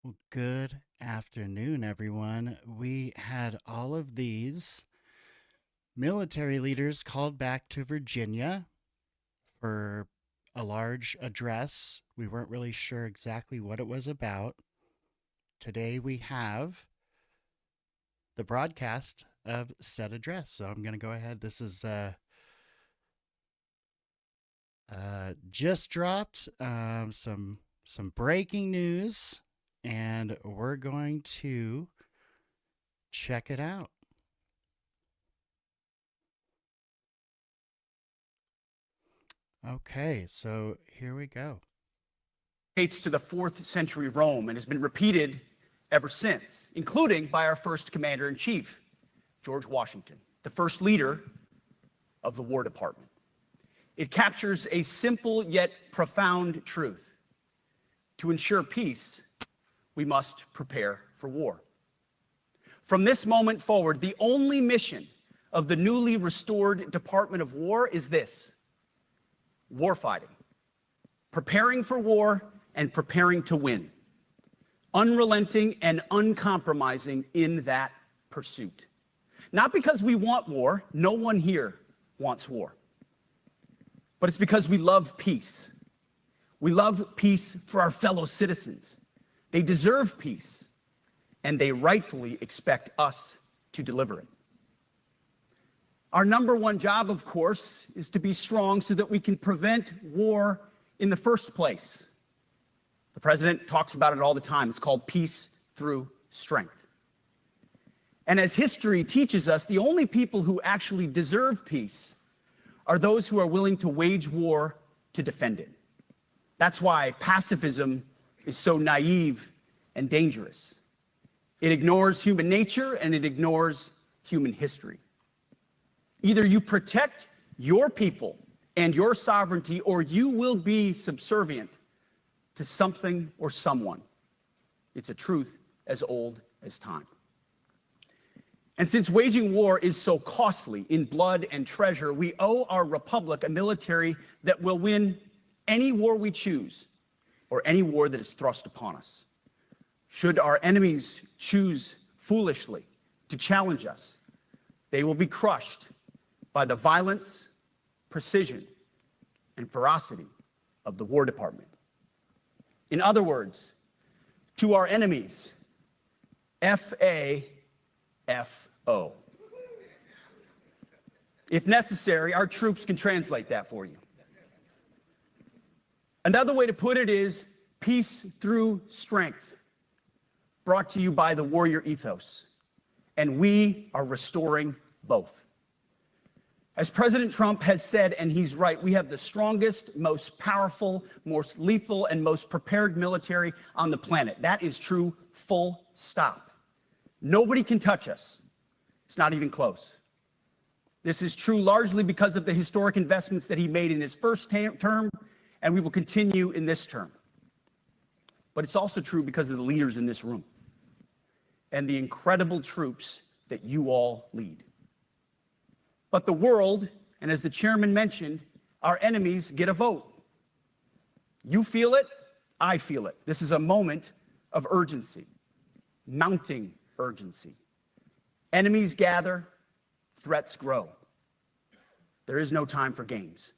Well, good afternoon, everyone. We had all of these military leaders called back to Virginia for a large address. We weren't really sure exactly what it was about. Today we have the broadcast of said address. So I'm going to go ahead. This is just dropped some breaking news, and we're going to check it out. Okay, so here we go. Dates to the 4th century Rome and has been repeated ever since, including by our first commander-in-chief, George Washington, the first leader of the War Department. It captures a simple yet profound truth. To ensure peace, we must prepare for war. From this moment forward, the only mission of the newly restored Department of War is this: warfighting, preparing for war and preparing to win, unrelenting and uncompromising in that pursuit. Not because we want war, no one here wants war, but it's because we love peace. We love peace for our fellow citizens. They deserve peace, and they rightfully expect us to deliver it. Our number one job, of course, is to be strong so that we can prevent war in the first place. The president talks about it all the time. It's called peace through strength. And as history teaches us, the only people who actually deserve peace are those who are willing to wage war to defend it. That's why pacifism is so naive and dangerous. It ignores human nature and it ignores human history. Either you protect your people and your sovereignty, or you will be subservient to something or someone. It's a truth as old as time. And since waging war is so costly in blood and treasure, we owe our republic a military that will win any war we choose, or any war that is thrust upon us. Should our enemies choose foolishly to challenge us, they will be crushed by the violence, precision, and ferocity of the War Department. In other words, to our enemies, F-A-F-O. If necessary, our troops can translate that for you. Another way to put it is peace through strength, brought to you by the warrior ethos. And we are restoring both. As President Trump has said, and he's right, we have the strongest, most powerful, most lethal, and most prepared military on the planet. That is true, full stop. Nobody can touch us. It's not even close. This is true largely because of the historic investments that he made in his first term, and we will continue in this term. But it's also true because of the leaders in this room and the incredible troops that you all lead. But the world, and as the chairman mentioned, our enemies get a vote. You feel it, I feel it. This is a moment of urgency, mounting urgency. Enemies gather, threats grow. There is no time for games.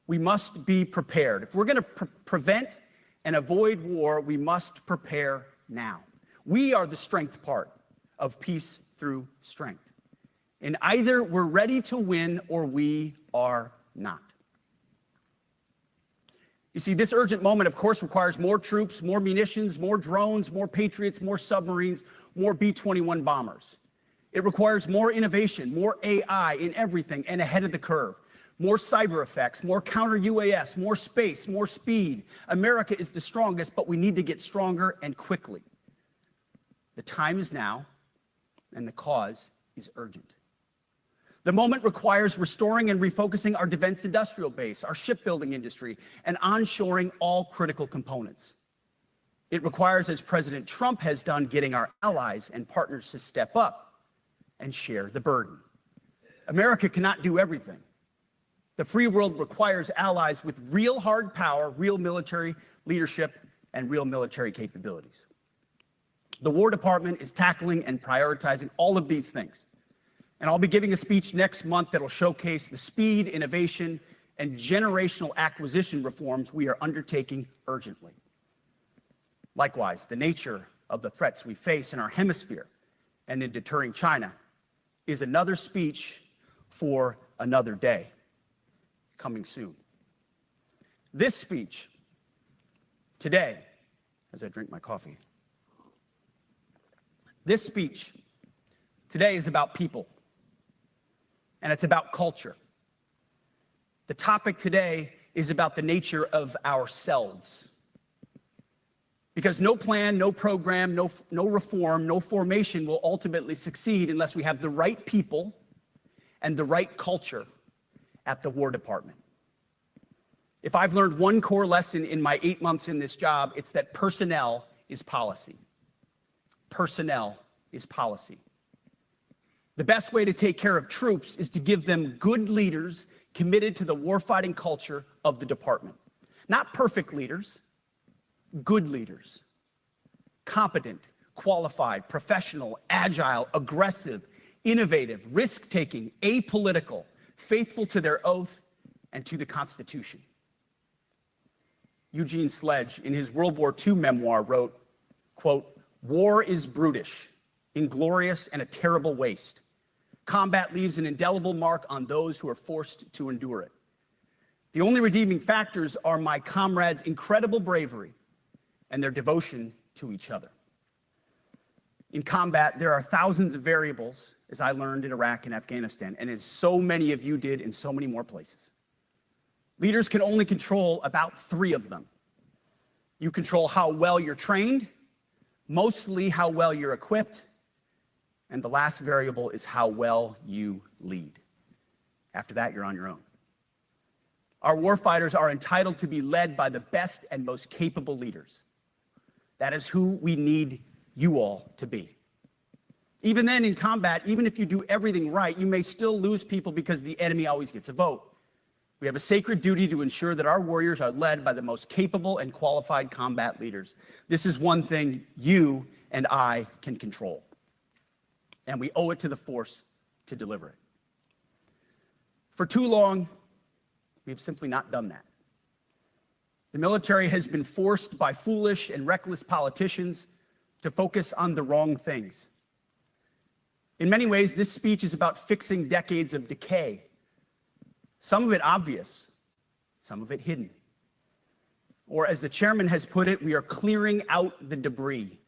We must be prepared. If we're going to prevent and avoid war, we must prepare now. We are the strength part of peace through strength. And either we're ready to win or we are not. You see, this urgent moment, of course, requires more troops, more munitions, more drones, more Patriots, more submarines, more B-21 bombers. It requires more innovation, more AI in everything and ahead of the curve, more cyber effects, more counter-UAS, more space, more speed. America is the strongest, but we need to get stronger and quickly. The time is now, and the cause is urgent. The moment requires restoring and refocusing our defense industrial base, our shipbuilding industry, and onshoring all critical components. It requires, as President Trump has done, getting our allies and partners to step up and share the burden. America cannot do everything. The free world requires allies with real hard power, real military leadership, and real military capabilities. The War Department is tackling and prioritizing all of these things. And I'll be giving a speech next month that'll showcase the speed, innovation, and generational acquisition reforms we are undertaking urgently. Likewise, the nature of the threats we face in our hemisphere and in deterring China is another speech for another day, coming soon. This speech today, as I drink my coffee, this speech today is about people, and it's about culture. The topic today is about the nature of ourselves. Because no plan, no program, no reform, no formation will ultimately succeed unless we have the right people and the right culture at the War Department. If I've learned one core lesson in my 8 months in this job, it's that personnel is policy. Personnel is policy. The best way to take care of troops is to give them good leaders committed to the warfighting culture of the department. Not perfect leaders, good leaders. Competent, qualified, professional, agile, aggressive, innovative, risk-taking, apolitical, faithful to their oath and to the Constitution. Eugene Sledge, in his World War II memoir, wrote, quote, "War is brutish, inglorious, and a terrible waste. Combat leaves an indelible mark on those who are forced to endure it. The only redeeming factors are my comrades' incredible bravery and their devotion to each other." In combat, there are thousands of variables, as I learned in Iraq and Afghanistan, and as so many of you did in so many more places. Leaders can only control about 3 of them. You control how well you're trained, mostly how well you're equipped, and the last variable is how well you lead. After that, you're on your own. Our warfighters are entitled to be led by the best and most capable leaders. That is who we need you all to be. Even then, in combat, even if you do everything right, you may still lose people because the enemy always gets a vote. We have a sacred duty to ensure that our warriors are led by the most capable and qualified combat leaders. This is one thing you and I can control, and we owe it to the force to deliver it. For too long, we have simply not done that. The military has been forced by foolish and reckless politicians to focus on the wrong things. In many ways, this speech is about fixing decades of decay. Some of it obvious, some of it hidden. Or as the chairman has put it, we are clearing out the debris,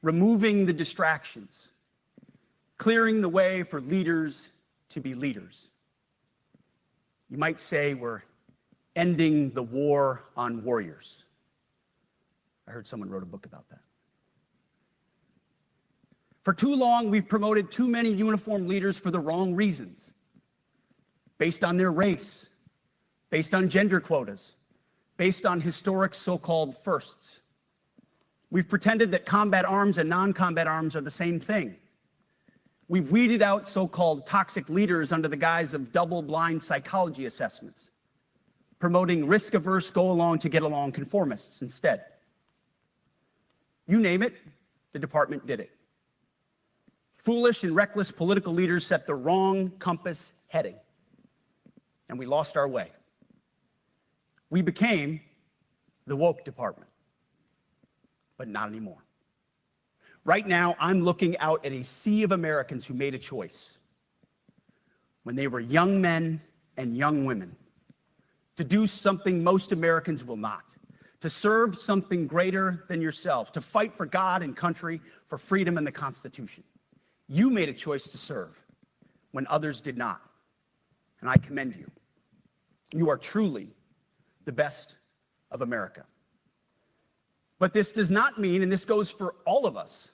removing the distractions, clearing the way for leaders to be leaders. You might say we're ending the war on warriors. I heard someone wrote a book about that. For too long, we've promoted too many uniformed leaders for the wrong reasons, based on their race, based on gender quotas, based on historic so-called firsts. We've pretended that combat arms and non-combat arms are the same thing. We've weeded out so-called toxic leaders under the guise of double-blind psychology assessments, promoting risk-averse, go-along-to-get-along conformists instead. You name it, the department did it. Foolish and reckless political leaders set the wrong compass heading, and we lost our way. We became the woke department, but not anymore. Right now, I'm looking out at a sea of Americans who made a choice when they were young men and young women to do something most Americans will not, to serve something greater than yourselves, to fight for God and country, for freedom and the Constitution. You made a choice to serve when others did not, and I commend you. You are truly the best of America. But this does not mean, and this goes for all of us,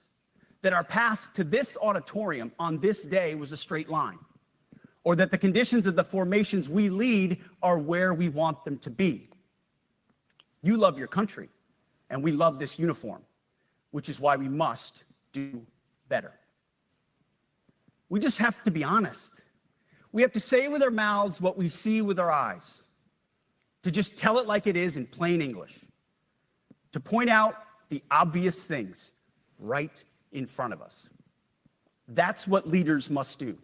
that our path to this auditorium on this day was a straight line, or that the conditions of the formations we lead are where we want them to be. You love your country, and we love this uniform, which is why we must do better. We just have to be honest. We have to say with our mouths what we see with our eyes, to just tell it like it is in plain English, to point out the obvious things right in front of us. That's what leaders must do.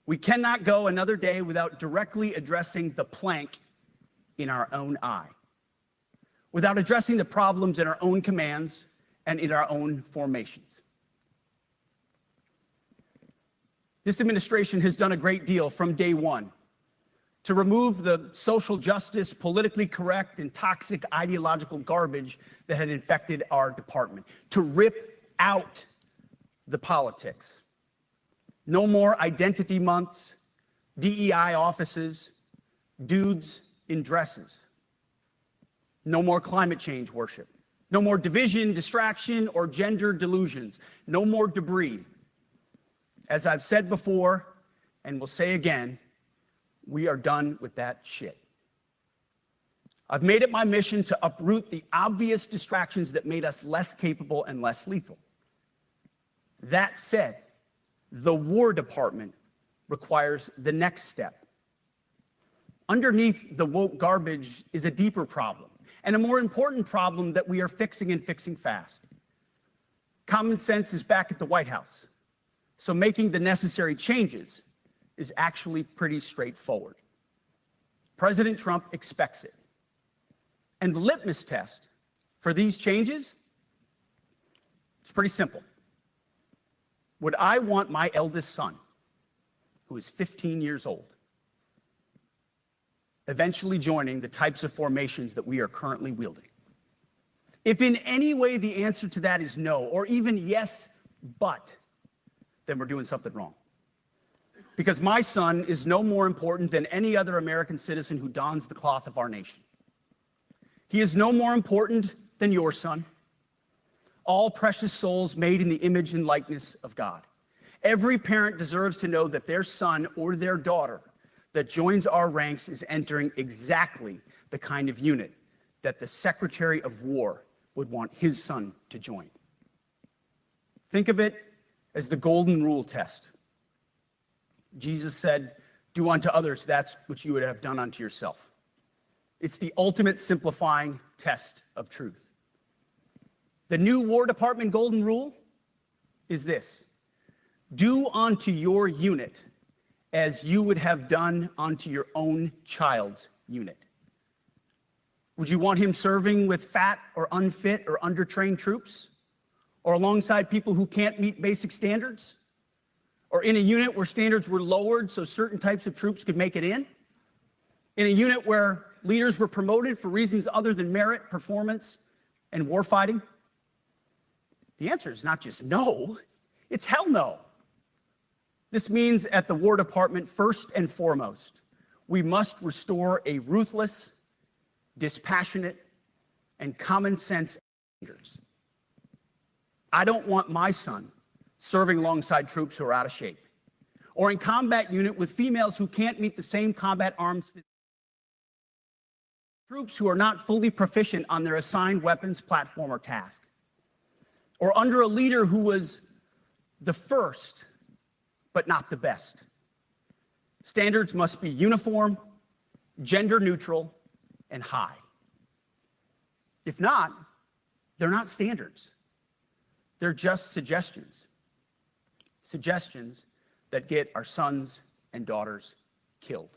We cannot go another day without directly addressing the plank in our own eye, without addressing the problems in our own commands and in our own formations. This administration has done a great deal from day one to remove the social justice, politically correct, and toxic ideological garbage that had infected our department, to rip out the politics. No more identity months, DEI offices, dudes in dresses. No more climate change worship. No more division, distraction, or gender delusions. No more debris. As I've said before, and will say again, we are done with that shit. I've made it my mission to uproot the obvious distractions that made us less capable and less lethal. That said, the War Department requires the next step. Underneath the woke garbage is a deeper problem, and a more important problem that we are fixing and fixing fast. Common sense is back at the White House, so making the necessary changes is actually pretty straightforward. President Trump expects it. And the litmus test for these changes, it's pretty simple. Would I want my eldest son, who is 15 years old, eventually joining the types of formations that we are currently wielding? If in any way the answer to that is no, or even yes, but, then we're doing something wrong. Because my son is no more important than any other American citizen who dons the cloth of our nation. He is no more important than your son. All precious souls made in the image and likeness of God. Every parent deserves to know that their son or their daughter that joins our ranks is entering exactly the kind of unit that the Secretary of War would want his son to join. Think of it as the golden rule test. Jesus said, "Do unto others that which you would have done unto yourself." It's the ultimate simplifying test of truth. The new War Department golden rule is this: do unto your unit as you would have done unto your own child's unit. Would you want him serving with fat or unfit or undertrained troops? Or alongside people who can't meet basic standards? Or in a unit where standards were lowered so certain types of troops could make it in? In a unit where leaders were promoted for reasons other than merit, performance, and warfighting? The answer is not just no, it's hell no. This means at the War Department, first and foremost, we must restore a ruthless, dispassionate, and common sense standards. I don't want my son serving alongside troops who are out of shape, or in combat unit with females who can't meet the same combat arms, troops who are not fully proficient on their assigned weapons, platform, or task, or under a leader who was the first, but not the best. Standards must be uniform, gender neutral, and high. If not, they're not standards. They're just suggestions. Suggestions that get our sons and daughters killed.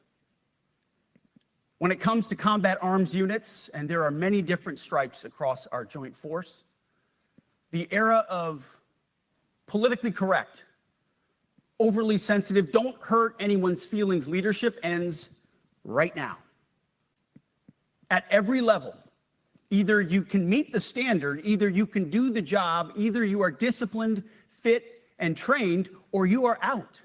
When it comes to combat arms units, and there are many different stripes across our joint force, the era of politically correct, overly sensitive, don't hurt anyone's feelings leadership ends right now. At every level, either you can meet the standard, either you can do the job, either you are disciplined, fit, and trained, or you are out.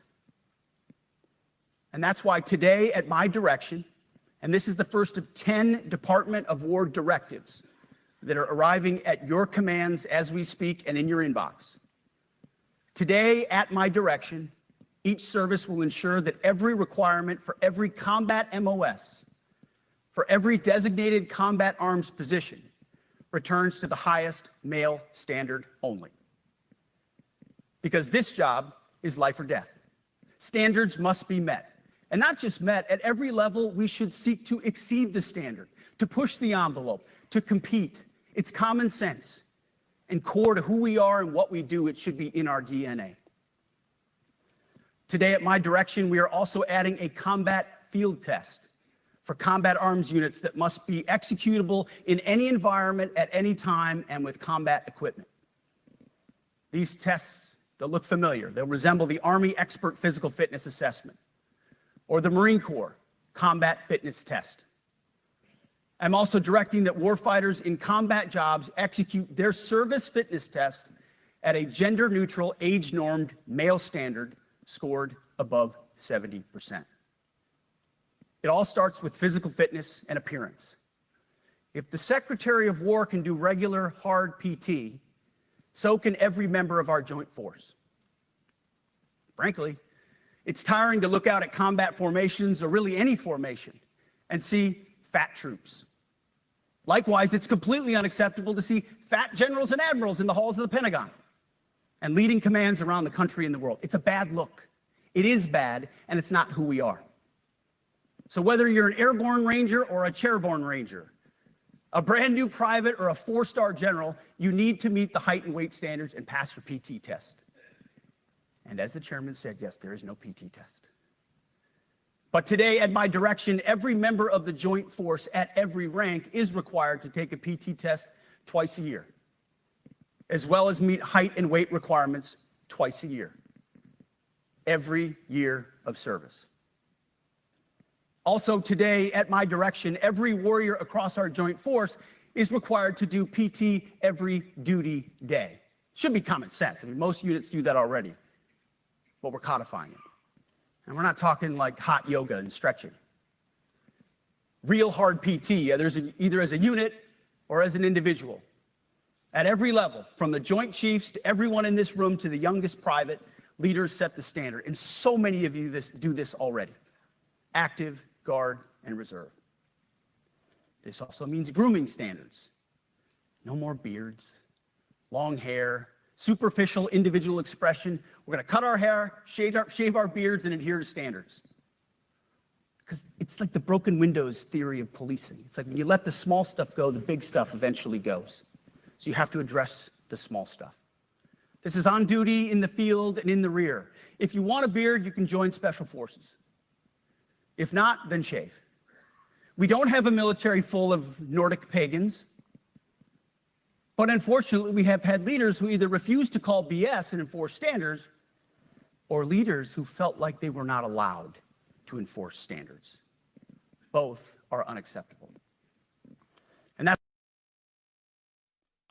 And that's why today, at my direction, and this is the first of 10 Department of War directives that are arriving at your commands as we speak and in your inbox. Today, at my direction, each service will ensure that every requirement for every combat MOS, for every designated combat arms position, returns to the highest male standard only. Because this job is life or death. Standards must be met. And not just met, at every level, we should seek to exceed the standard, to push the envelope, to compete. It's common sense. and core to who we are and what we do. It should be in our DNA. Today, at my direction, we are also adding a combat field test for combat arms units that must be executable in any environment at any time and with combat equipment. These tests, they'll look familiar. They'll resemble the Army Expert Physical Fitness Assessment or the Marine Corps Combat Fitness Test. I'm also directing that warfighters in combat jobs execute their service fitness test at a gender-neutral, age-normed male standard scored above 70%. It all starts with physical fitness and appearance. If the Secretary of War can do regular, hard PT, so can every member of our joint force. Frankly, it's tiring to look out at combat formations, or really any formation, and see fat troops. Likewise, it's completely unacceptable to see fat generals and admirals in the halls of the Pentagon and leading commands around the country and the world. It's a bad look. It is bad, and it's not who we are. So whether you're an airborne ranger or a chairborne ranger, a brand new private or a four-star general, you need to meet the height and weight standards and pass your PT test. And as the chairman said, yes, there is no PT test. But today, at my direction, every member of the joint force at every rank is required to take a PT test twice a year, as well as meet height and weight requirements twice a year, every year of service. Also today, at my direction, every warrior across our joint force is required to do PT every duty day. Should be common sense. I mean, most units do that already, but we're codifying it. And we're not talking like hot yoga and stretching. Real hard PT, either as a unit or as an individual. At every level, from the Joint Chiefs to everyone in this room to the youngest private, leaders set the standard. And so many of you do this already. Active, Guard, and Reserve. This also means grooming standards. No more beards, long hair, superficial individual expression. We're going to cut our hair, shave our beards, and adhere to standards. Because it's like the broken windows theory of policing. It's like when you let the small stuff go, the big stuff eventually goes. So you have to address the small stuff. This is on duty, in the field, and in the rear. If you want a beard, you can join Special Forces. If not, then shave. We don't have a military full of Nordic pagans. But unfortunately, we have had leaders who either refused to call BS and enforce standards, or leaders who felt like they were not allowed to enforce standards. Both are unacceptable. And that's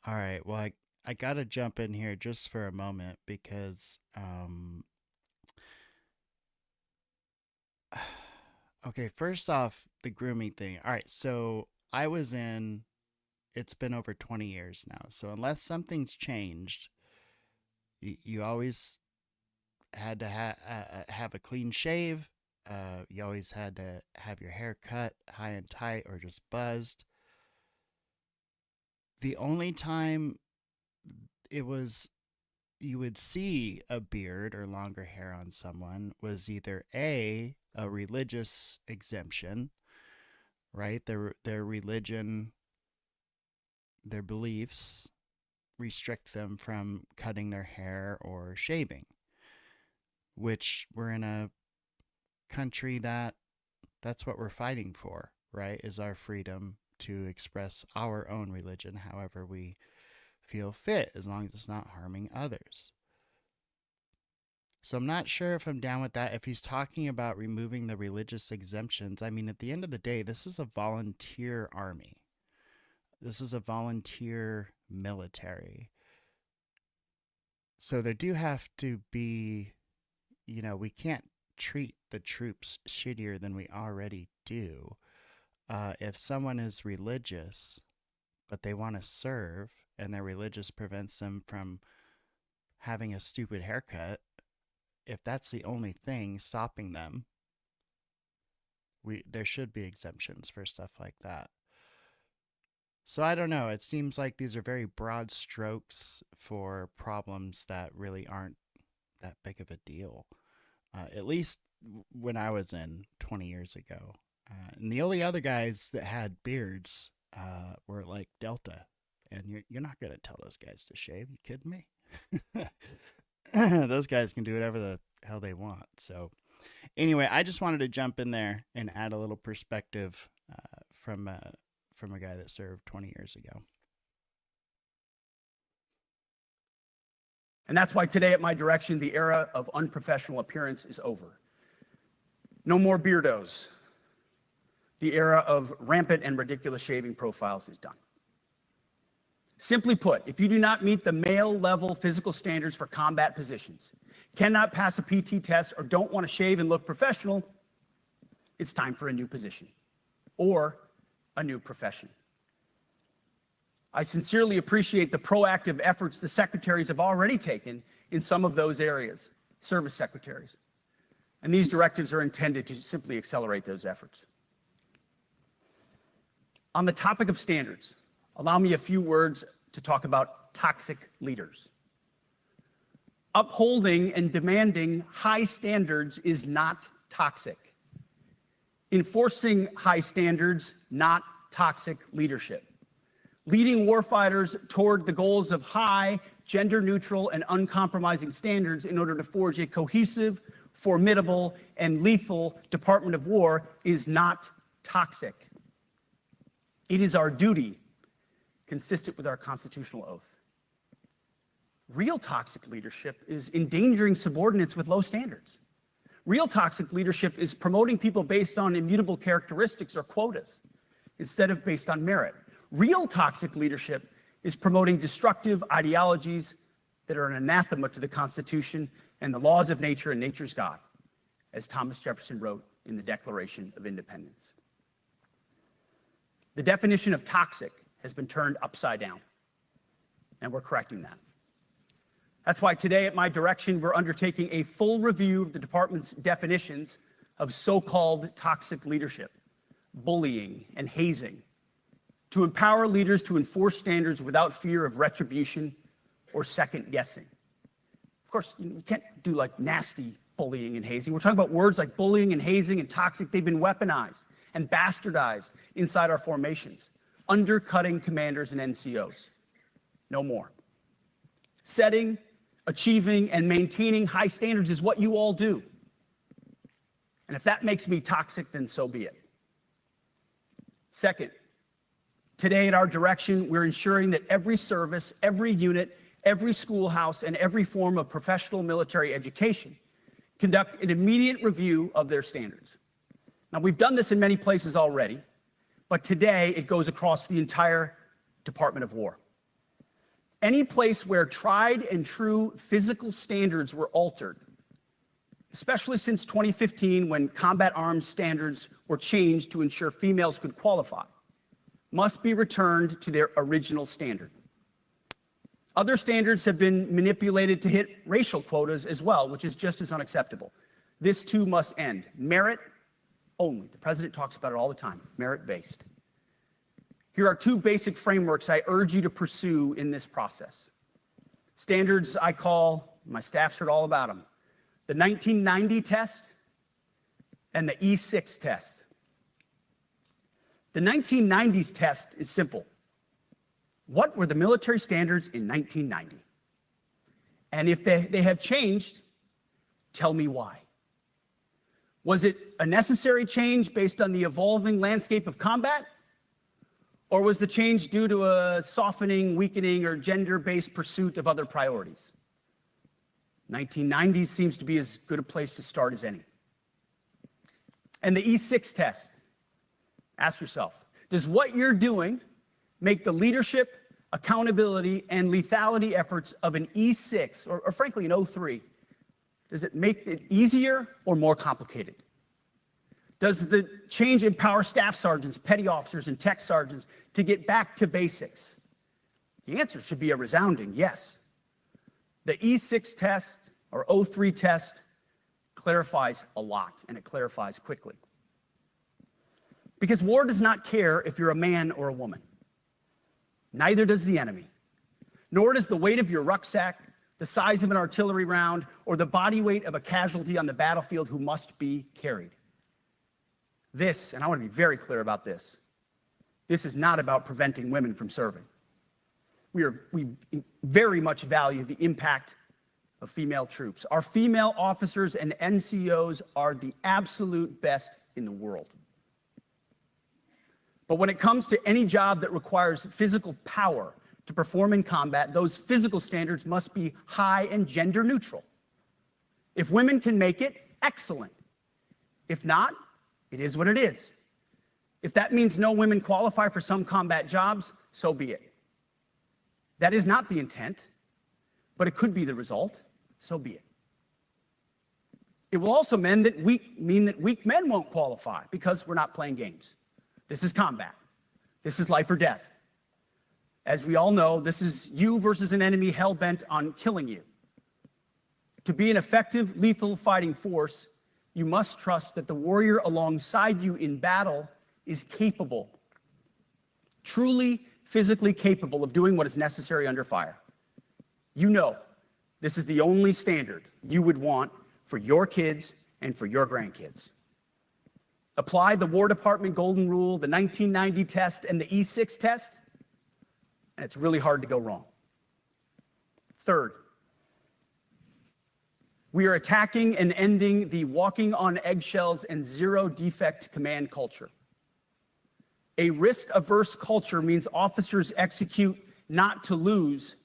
All right. Well, I got to jump in here just for a moment because, okay, first off, the grooming thing. All right. So it's been over 20 years now. So unless something's changed, you always had to have a clean shave. You always had to have your hair cut high and tight or just buzzed. The only time it was you would see a beard or longer hair on someone was either a religious exemption, right? Their religion, their beliefs restrict them from cutting their hair or shaving, which we're in a country that's what we're fighting for, right? Is our freedom to express our own religion however we feel fit, as long as it's not harming others. So I'm not sure if I'm down with that. If he's talking about removing the religious exemptions, I mean, at the end of the day, this is a volunteer army. This is a volunteer military. So there do have to be, we can't treat the troops shittier than we already do. If someone is religious, but they want to serve, and their religious prevents them from having a stupid haircut, if that's the only thing stopping them, there should be exemptions for stuff like that. So I don't know. It seems like these are very broad strokes for problems that really aren't that big of a deal. At least when I was in 20 years ago. And the only other guys that had beards were like Delta And you're not going to tell those guys to shave. You kidding me? Those guys can do whatever the hell they want. So anyway, I just wanted to jump in there and add a little perspective from a guy that served 20 years ago. And that's why today, at my direction, the era of unprofessional appearance is over. No more beardos. The era of rampant and ridiculous shaving profiles is done. Simply put, if you do not meet the male-level physical standards for combat positions, cannot pass a PT test, or don't want to shave and look professional, it's time for a new position or a new profession. I sincerely appreciate the proactive efforts the secretaries have already taken in some of those areas, service secretaries. And these directives are intended to simply accelerate those efforts. On the topic of standards, allow me a few words to talk about toxic leaders. Upholding and demanding high standards is not toxic. Enforcing high standards, not toxic leadership. Leading warfighters toward the goals of high, gender-neutral, and uncompromising standards in order to forge a cohesive, formidable, and lethal Department of War is not toxic. It is our duty, consistent with our constitutional oath. Real toxic leadership is endangering subordinates with low standards. Real toxic leadership is promoting people based on immutable characteristics or quotas instead of based on merit. Real toxic leadership is promoting destructive ideologies that are an anathema to the Constitution and the laws of nature and nature's God, as Thomas Jefferson wrote in the Declaration of Independence. The definition of toxic has been turned upside down, and we're correcting that. That's why today, at my direction, we're undertaking a full review of the department's definitions of so-called toxic leadership, bullying, and hazing, to empower leaders to enforce standards without fear of retribution or second guessing. Of course, you can't do like nasty bullying and hazing. We're talking about words like bullying and hazing and toxic. They've been weaponized and bastardized inside our formations, undercutting commanders and NCOs. No more. Setting, achieving, and maintaining high standards is what you all do. And if that makes me toxic, then so be it. Second, today at our direction, we're ensuring that every service, every unit, every schoolhouse, and every form of professional military education conduct an immediate review of their standards. Now, we've done this in many places already, but today it goes across the entire Department of War. Any place where tried and true physical standards were altered, especially since 2015 when combat arms standards were changed to ensure females could qualify, must be returned to their original standard. Other standards have been manipulated to hit racial quotas as well, which is just as unacceptable. This too must end. Merit only. The president talks about it all the time, merit-based. Here are two basic frameworks I urge you to pursue in this process. Standards I call, my staff's heard all about them, the 1990 test and the E6 test. The 1990s test is simple. What were the military standards in 1990? And if they have changed, tell me why. Was it a necessary change based on the evolving landscape of combat? Or was the change due to a softening, weakening, or gender-based pursuit of other priorities? 1990s seems to be as good a place to start as any. And the E6 test. Ask yourself, does what you're doing make the leadership, accountability, and lethality efforts of an E6, or frankly an O3, does it make it easier or more complicated? Does the change empower staff sergeants, petty officers, and tech sergeants to get back to basics? The answer should be a resounding yes. The E6 test, or O3 test, clarifies a lot, and it clarifies quickly. Because war does not care if you're a man or a woman. Neither does the enemy. Nor does the weight of your rucksack, the size of an artillery round, or the body weight of a casualty on the battlefield who must be carried. This, and I want to be very clear about this, this is not about preventing women from serving. We very much value the impact of female troops. Our female officers and NCOs are the absolute best in the world. But when it comes to any job that requires physical power to perform in combat, those physical standards must be high and gender neutral. If women can make it, excellent. If not, it is what it is. If that means no women qualify for some combat jobs, so be it. That is not the intent, but it could be the result, so be it. It will also mean that weak men won't qualify because we're not playing games. This is combat. This is life or death. As we all know, this is you versus an enemy hell-bent on killing you. To be an effective, lethal fighting force, you must trust that the warrior alongside you in battle is capable, truly physically capable of doing what is necessary under fire. You know this is the only standard you would want for your kids and for your grandkids. Apply the War Department Golden Rule, the 1990 test, and the E6 test, and it's really hard to go wrong. Third, we are attacking and ending the walking on eggshells and zero defect command culture. A risk-averse culture means officers execute not to lose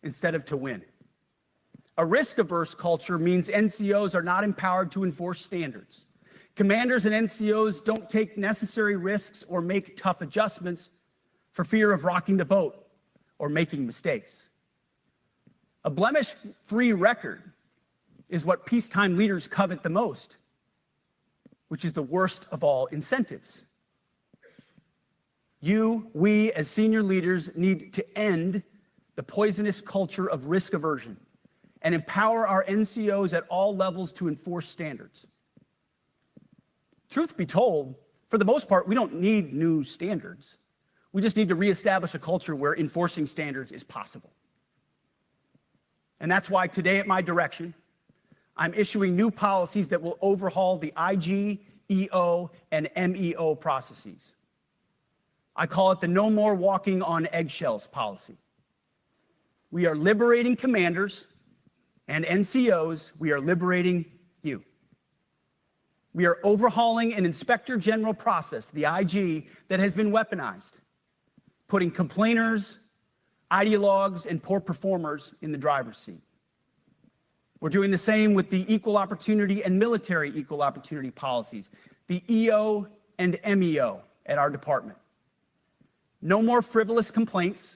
instead of to win. A risk-averse culture means NCOs are not empowered to enforce standards. Commanders and NCOs don't take necessary risks or make tough adjustments for fear of rocking the boat or making mistakes. A blemish-free record is what peacetime leaders covet the most, which is the worst of all incentives. We, as senior leaders, need to end the poisonous culture of risk aversion and empower our NCOs at all levels to enforce standards. Truth be told, for the most part, we don't need new standards. We just need to reestablish a culture where enforcing standards is possible. And that's why today, at my direction, I'm issuing new policies that will overhaul the IG, EO, and MEO processes. I call it the No More Walking on Eggshells policy. We are liberating commanders and NCOs. We are liberating you. We are overhauling an inspector general process, the IG, that has been weaponized, putting complainers, ideologues, and poor performers in the driver's seat. We're doing the same with the equal opportunity and military equal opportunity policies, the EO and MEO at our department. No more frivolous complaints,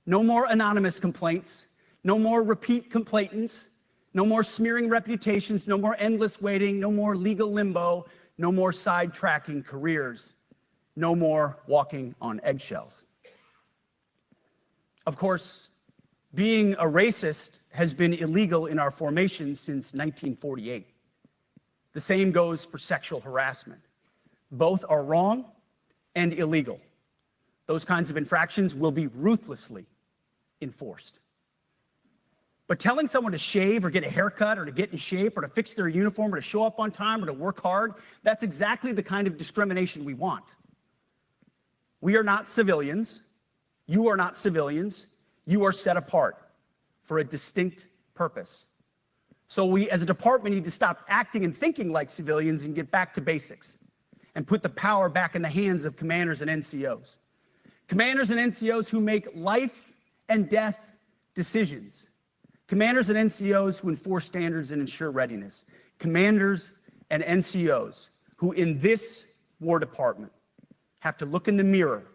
no more anonymous complaints, no more repeat complainants, no more smearing reputations, no more endless waiting, no more legal limbo, no more sidetracking careers, no more walking on eggshells. Of course, being a racist has been illegal in our formation since 1948. The same goes for sexual harassment. Both are wrong and illegal. Those kinds of infractions will be ruthlessly enforced. But telling someone to shave or get a haircut or to get in shape or to fix their uniform or to show up on time or to work hard, that's exactly the kind of discrimination we want. We are not civilians. You are not civilians. You are set apart for a distinct purpose. So we, as a department, need to stop acting and thinking like civilians and get back to basics and put the power back in the hands of commanders and NCOs. Commanders and NCOs who make life and death decisions. Commanders and NCOs who enforce standards and ensure readiness. Commanders and NCOs who, in this War Department, have to look in the mirror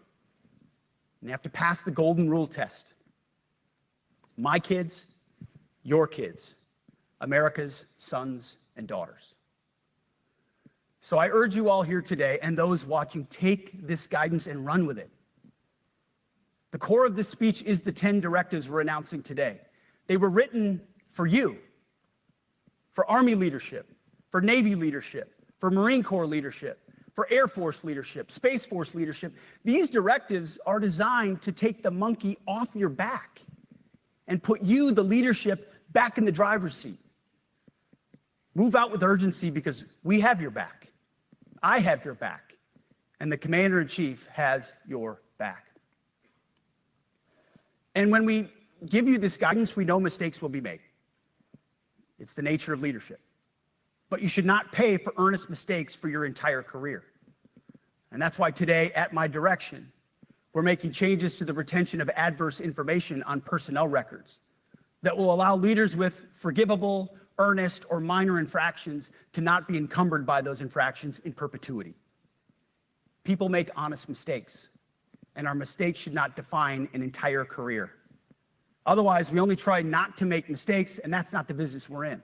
and they have to pass the Golden Rule test. My kids, your kids, America's sons and daughters. So I urge you all here today and those watching, take this guidance and run with it. The core of this speech is the 10 directives we're announcing today. They were written for you, for Army leadership, for Navy leadership, for Marine Corps leadership, for Air Force leadership, Space Force leadership. These directives are designed to take the monkey off your back and put you, the leadership, back in the driver's seat. Move out with urgency because we have your back. I have your back. And the Commander-in-Chief has your back. And when we give you this guidance, we know mistakes will be made. It's the nature of leadership. But you should not pay for earnest mistakes for your entire career. And that's why today, at my direction, we're making changes to the retention of adverse information on personnel records that will allow leaders with forgivable, earnest, or minor infractions to not be encumbered by those infractions in perpetuity. People make honest mistakes, and our mistakes should not define an entire career. Otherwise, we only try not to make mistakes, and that's not the business we're in.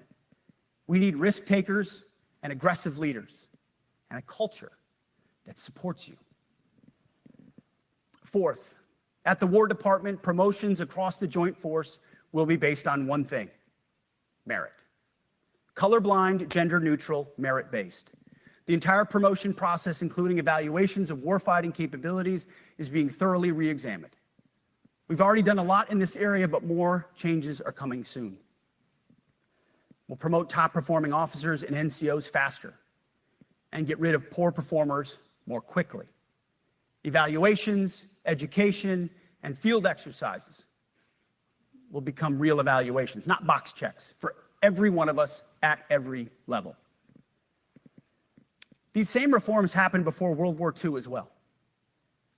We need risk takers and aggressive leaders and a culture that supports you. Fourth, at the War Department, promotions across the Joint Force will be based on one thing: merit. Colorblind, gender-neutral, merit-based. The entire promotion process, including evaluations of warfighting capabilities, is being thoroughly re-examined. We've already done a lot in this area, but more changes are coming soon. We'll promote top-performing officers and NCOs faster and get rid of poor performers more quickly. Evaluations, education, and field exercises will become real evaluations, not box checks, for every one of us at every level. These same reforms happened before World War II as well.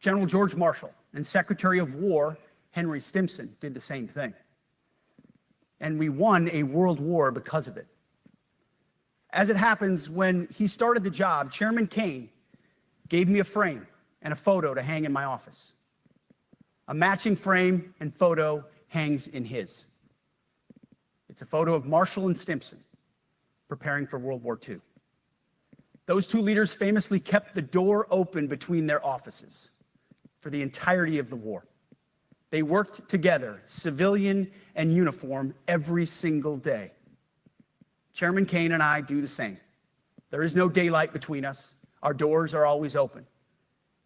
General George Marshall and Secretary of War Henry Stimson did the same thing. And we won a world war because of it. As it happens, when he started the job, Chairman Kane gave me a frame and a photo to hang in my office. A matching frame and photo hangs in his. It's a photo of Marshall and Stimson preparing for World War II. Those two leaders famously kept the door open between their offices for the entirety of the war. They worked together, civilian and uniform, every single day. Chairman Kane and I do the same. There is no daylight between us. Our doors are always open.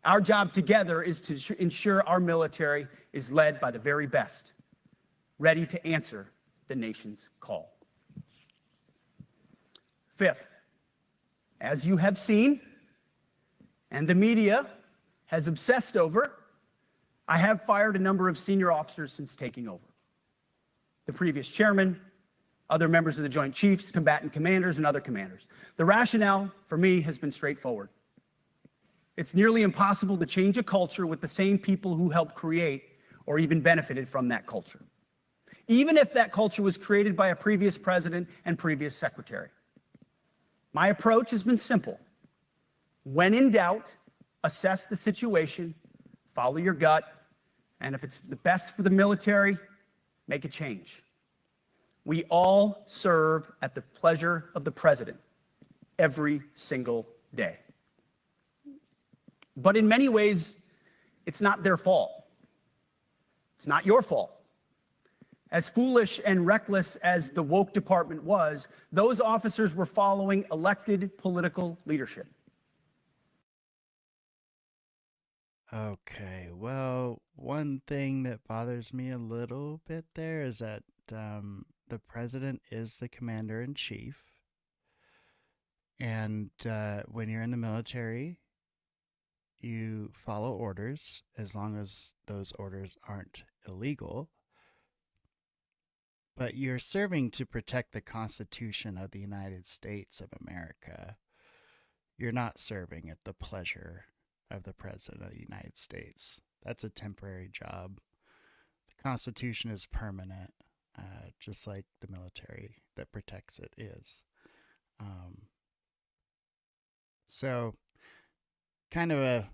Our job together is to ensure our military is led by the very best, ready to answer the nation's call. Fifth, as you have seen, and the media has obsessed over, I have fired a number of senior officers since taking over. The previous chairman, other members of the Joint Chiefs, combatant commanders, and other commanders. The rationale for me has been straightforward. It's nearly impossible to change a culture with the same people who helped create or even benefited from that culture, even if that culture was created by a previous president and previous secretary. My approach has been simple. When in doubt, assess the situation, follow your gut, and if it's the best for the military, make a change. We all serve at the pleasure of the president every single day. But in many ways, it's not their fault. It's not your fault. As foolish and reckless as the woke department was, those officers were following elected political leadership. Okay, well, one thing that bothers me a little bit there is that the president is the commander-in-chief. And when you're in the military, you follow orders as long as those orders aren't illegal. But you're serving to protect the Constitution of the United States of America. You're not serving at the pleasure of the President of the United States. That's a temporary job. The Constitution is permanent, just like the military that protects it is. So, kind of a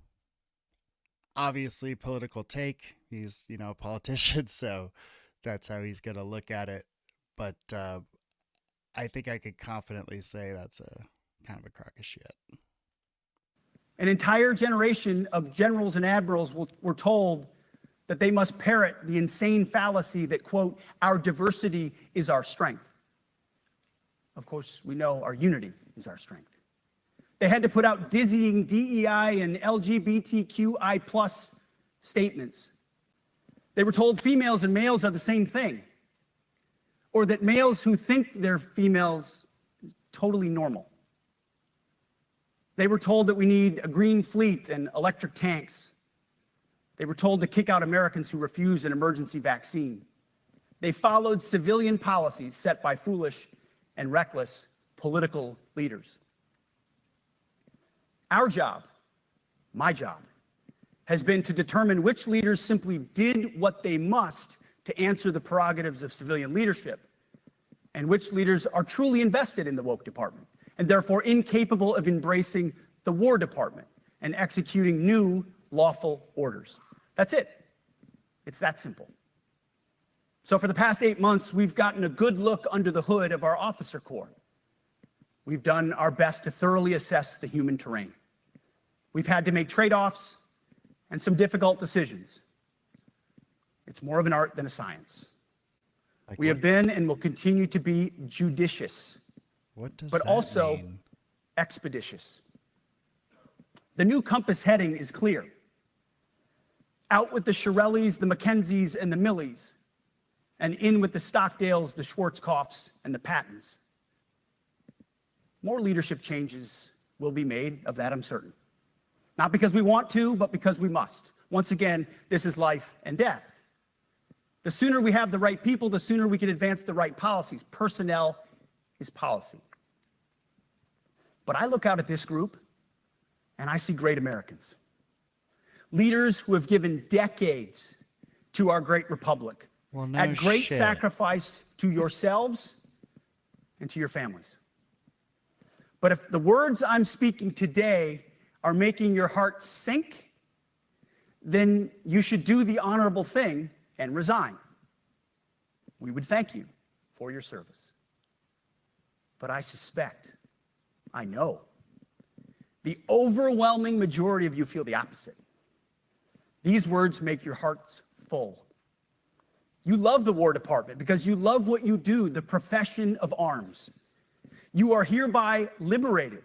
obviously political take. He's, a politician, so that's how he's going to look at it. But I think I could confidently say that's a kind of a crock of shit. An entire generation of generals and admirals were told that they must parrot the insane fallacy that, quote, our diversity is our strength. Of course, we know our unity is our strength. They had to put out dizzying DEI and LGBTQI+ statements. They were told females and males are the same thing, or that males who think they're females are totally normal. They were told that we need a green fleet and electric tanks. They were told to kick out Americans who refused an emergency vaccine. They followed civilian policies set by foolish and reckless political leaders. Our job, my job, has been to determine which leaders simply did what they must to answer the prerogatives of civilian leadership, and which leaders are truly invested in the woke department, and therefore incapable of embracing the War Department and executing new lawful orders. That's it. It's that simple. So for the past 8 months, we've gotten a good look under the hood of our officer corps. We've done our best to thoroughly assess the human terrain. We've had to make trade-offs and some difficult decisions. It's more of an art than a science. We have been and will continue to be judicious, but also expeditious. The new compass heading is clear. Out with the Shirellis, the Mackenzies, and the Millies, and in with the Stockdales, the Schwarzkopfs, and the Pattons. More leadership changes will be made, of that I'm certain. Not because we want to, but because we must. Once again, this is life and death. The sooner we have the right people, the sooner we can advance the right policies. Personnel is policy. But I look out at this group, and I see great Americans. Leaders who have given decades to our great republic, at great sacrifice to yourselves and to your families. But if the words I'm speaking today are making your heart sink, then you should do the honorable thing and resign. We would thank you for your service. But I suspect, I know, the overwhelming majority of you feel the opposite. These words make your hearts full. You love the War Department because you love what you do, the profession of arms. You are hereby liberated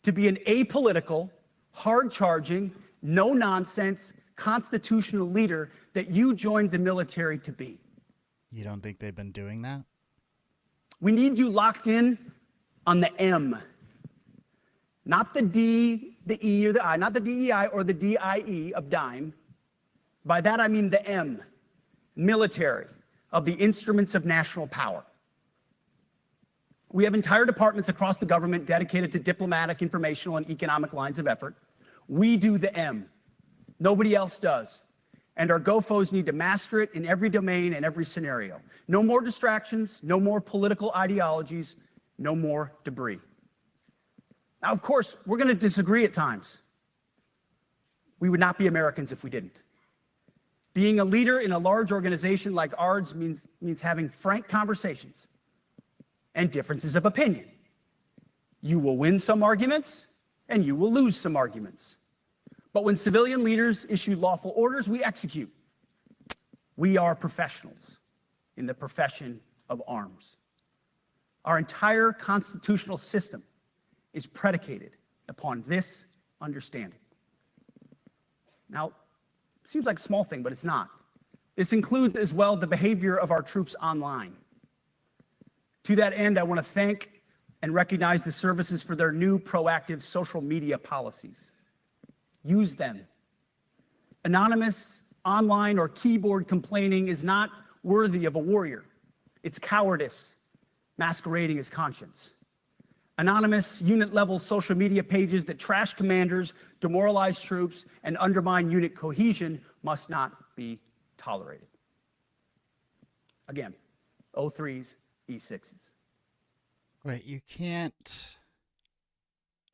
to be an apolitical, hard-charging, no-nonsense, constitutional leader that you joined the military to be. You don't think they've been doing that? We need you locked in on the M. Not the D, the E, or the I, not the DEI or the DIE of dime. By that I mean the M, military, of the instruments of national power. We have entire departments across the government dedicated to diplomatic, informational, and economic lines of effort. We do the M. Nobody else does. And our GoFos need to master it in every domain and every scenario. No more distractions, no more political ideologies, no more debris. Now, of course, we're going to disagree at times. We would not be Americans if we didn't. Being a leader in a large organization like ours means having frank conversations and differences of opinion. You will win some arguments, and you will lose some arguments. But when civilian leaders issue lawful orders, we execute. We are professionals in the profession of arms. Our entire constitutional system is predicated upon this understanding. Now, it seems like a small thing, but it's not. This includes as well the behavior of our troops online. To that end, I want to thank and recognize the services for their new proactive social media policies. Use them. Anonymous, online, or keyboard complaining is not worthy of a warrior. It's cowardice masquerading as conscience. Anonymous, unit-level social media pages that trash commanders, demoralize troops, and undermine unit cohesion must not be tolerated. Again, O3s, E6s. Wait, you can't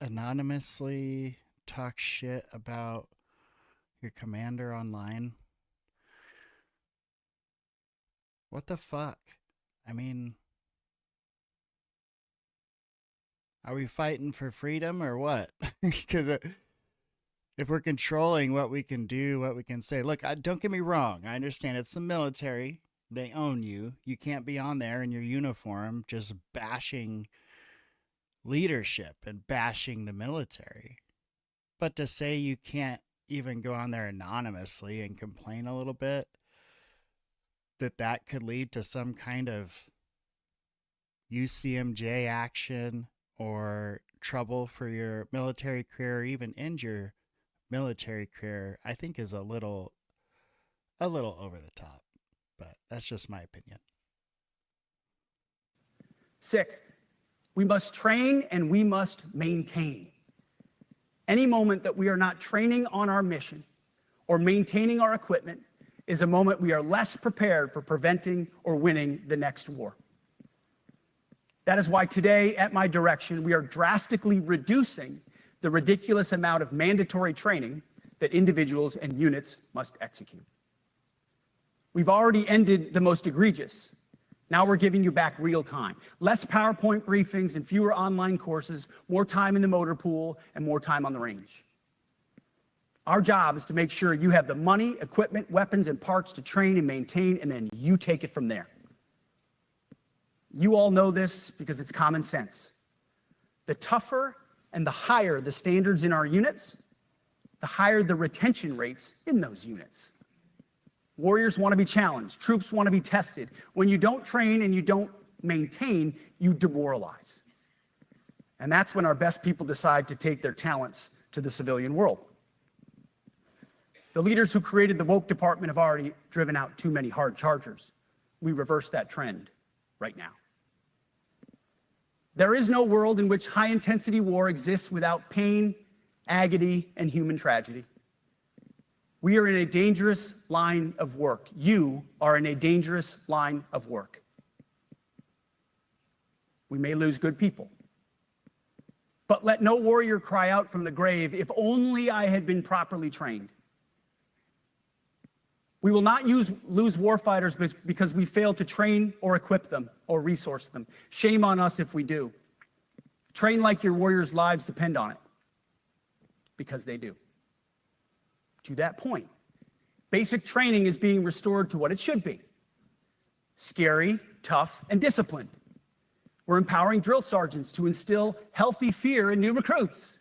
anonymously talk shit about your commander online? What the fuck? I mean, are we fighting for freedom or what? Because if we're controlling what we can do, what we can say, look, don't get me wrong. I understand it's the military. They own you. You can't be on there in your uniform just bashing leadership and bashing the military. But to say you can't even go on there anonymously and complain a little bit, that could lead to some kind of UCMJ action or trouble for your military career, or even end your military career, I think is a little over the top, but that's just my opinion. Sixth, we must train and we must maintain. Any moment that we are not training on our mission or maintaining our equipment is a moment we are less prepared for preventing or winning the next war. That is why today, at my direction, we are drastically reducing the ridiculous amount of mandatory training that individuals and units must execute. We've already ended the most egregious. Now we're giving you back real time. Less PowerPoint briefings and fewer online courses, more time in the motor pool, and more time on the range. Our job is to make sure you have the money, equipment, weapons, and parts to train and maintain, and then you take it from there. You all know this because it's common sense. The tougher and the higher the standards in our units, the higher the retention rates in those units. Warriors want to be challenged. Troops want to be tested. When you don't train and you don't maintain, you demoralize. And that's when our best people decide to take their talents to the civilian world. The leaders who created the woke department have already driven out too many hard chargers. We reverse that trend right now. There is no world in which high-intensity war exists without pain, agony, and human tragedy. We are in a dangerous line of work. You are in a dangerous line of work. We may lose good people. But let no warrior cry out from the grave, if only I had been properly trained. We will not lose warfighters because we failed to train or equip them or resource them. Shame on us if we do. Train like your warriors' lives depend on it, because they do. To that point, basic training is being restored to what it should be: scary, tough, and disciplined. We're empowering drill sergeants to instill healthy fear in new recruits,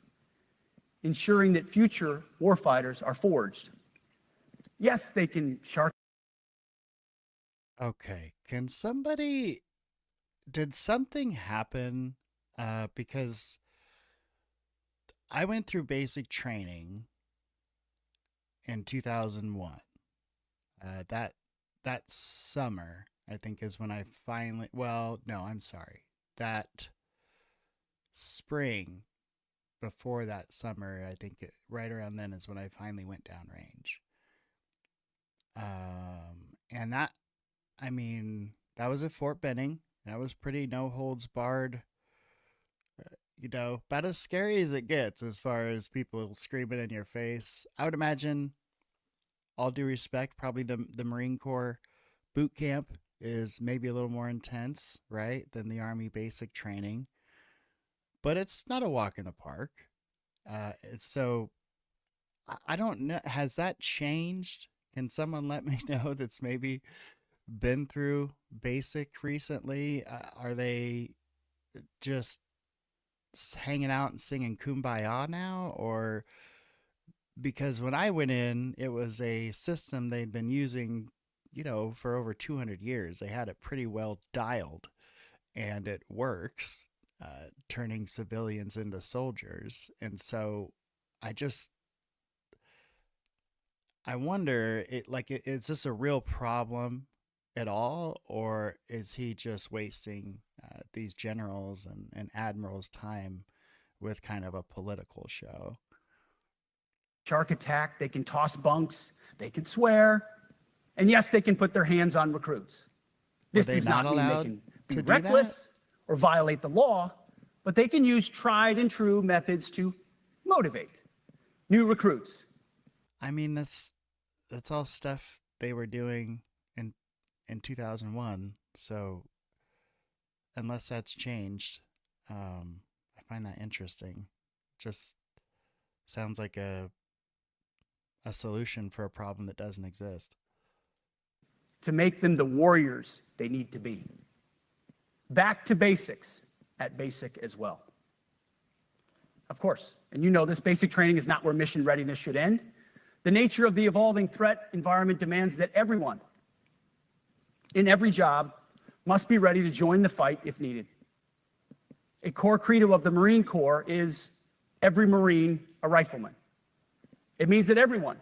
ensuring that future warfighters are forged. Yes, they can shark. Okay, did something happen? Because I went through basic training in 2001. That summer, I think, is when I finally, well, no, I'm sorry. That spring before that summer, I think right around then is when I finally went downrange. And that, I mean, that was at Fort Benning. That was pretty no holds barred. About as scary as it gets as far as people screaming in your face. I would imagine, all due respect, probably the Marine Corps boot camp is maybe a little more intense, right, than the Army basic training. But it's not a walk in the park. So I don't know. Has that changed? Can someone let me know that's maybe been through basic recently? Are they just hanging out and singing Kumbaya now? Or because when I went in, it was a system they'd been using, for over 200 years. They had it pretty well dialed, and it works, turning civilians into soldiers. And so I wonder, is this a real problem at all, or is he just wasting these generals and admirals' time with kind of a political show? Shark attack, they can toss bunks, they can swear, and yes, they can put their hands on recruits. This does not mean they can be reckless or violate the law, but they can use tried and true methods to motivate new recruits. I mean, that's all stuff they were doing in 2001. So unless that's changed, I find that interesting. Just sounds like a solution for a problem that doesn't exist. To make them the warriors they need to be. Back to basics at basic as well. Of course, and you know this, basic training is not where mission readiness should end. The nature of the evolving threat environment demands that everyone in every job must be ready to join the fight if needed. A core credo of the Marine Corps is every Marine a rifleman. It means that everyone,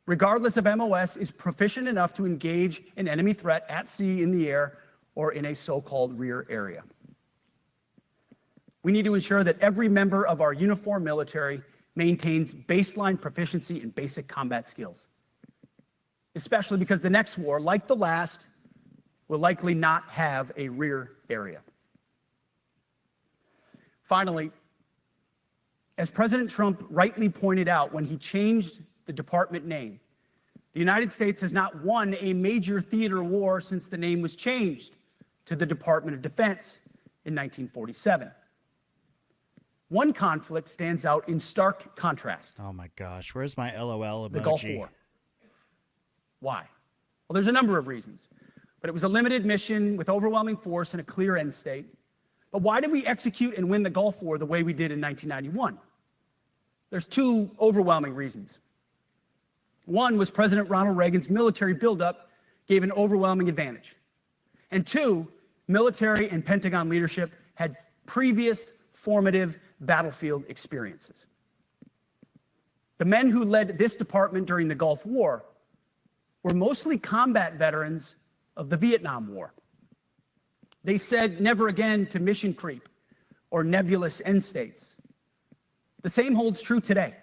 regardless of MOS, is proficient enough to engage an enemy threat at sea, in the air, or in a so-called rear area. We need to ensure that every member of our uniformed military maintains baseline proficiency in basic combat skills, especially because the next war, like the last, will likely not have a rear area. Finally, as President Trump rightly pointed out when he changed the department name, the United States has not won a major theater war since the name was changed to the Department of Defense in 1947. One conflict stands out in stark contrast. Oh my gosh, where's my LOL emoji? The Gulf War. Why? Well, there's a number of reasons, but it was a limited mission with overwhelming force and a clear end state. But why did we execute and win the Gulf War the way we did in 1991? There's two overwhelming reasons. One was President Ronald Reagan's military buildup gave an overwhelming advantage. And two, military and Pentagon leadership had previous formative battlefield experiences. The men who led this department during the Gulf War were mostly combat veterans of the Vietnam War. They said never again to mission creep or nebulous end states. The same holds true today.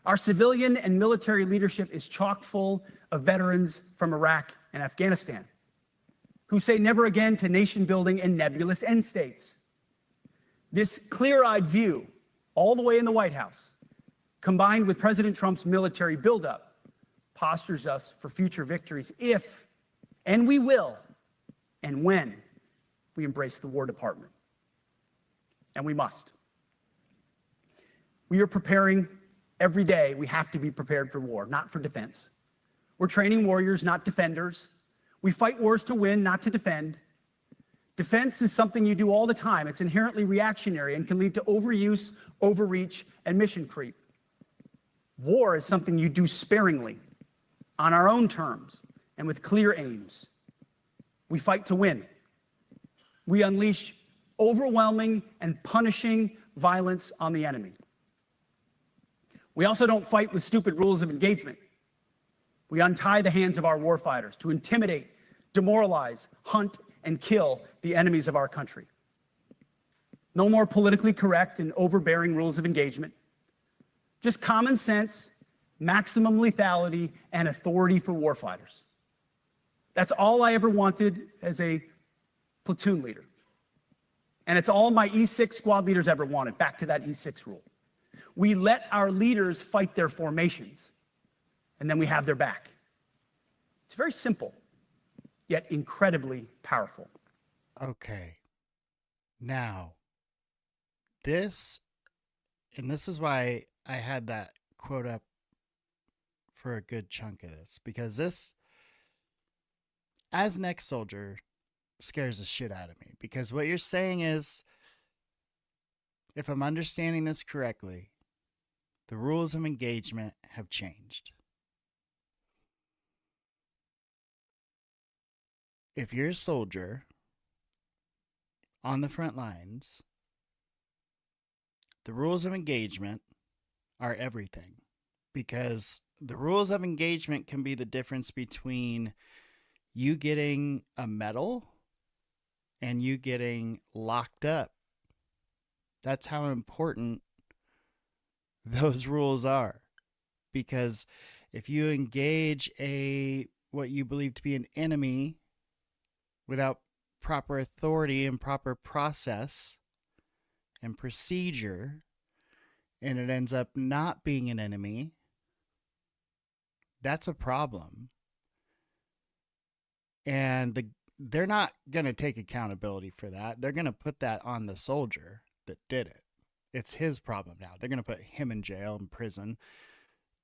Our civilian and military leadership is chock full of veterans from Iraq and Afghanistan who say never again to nation building and nebulous end states. This clear-eyed view, all the way in the White House, combined with President Trump's military buildup, postures us for future victories if, and we will, and when we embrace the War Department. And we must. We are preparing every day. We have to be prepared for war, not for defense. We're training warriors, not defenders. We fight wars to win, not to defend. Defense is something you do all the time. It's inherently reactionary and can lead to overuse, overreach, and mission creep. War is something you do sparingly, on our own terms, and with clear aims. We fight to win. We unleash overwhelming and punishing violence on the enemy. We also don't fight with stupid rules of engagement. We untie the hands of our warfighters to intimidate, demoralize, hunt, and kill the enemies of our country. No more politically correct and overbearing rules of engagement. Just common sense, maximum lethality, and authority for warfighters. That's all I ever wanted as a platoon leader. And it's all my E6 squad leaders ever wanted, back to that E6 rule. We let our leaders fight their formations, and then we have their back. It's very simple, yet incredibly powerful. Okay. Now, this is why I had that quote up for a good chunk of this, because this, as an ex-soldier, scares the shit out of me. Because what you're saying is, if I'm understanding this correctly, the rules of engagement have changed. If you're a soldier on the front lines, the rules of engagement are everything, because the rules of engagement can be the difference between you getting a medal and you getting locked up. That's how important those rules are. Because if you engage what you believe to be an enemy without proper authority and proper process and procedure, and it ends up not being an enemy, that's a problem. And they're not going to take accountability for that. They're going to put that on the soldier that did it. It's his problem now. They're going to put him in jail, in prison,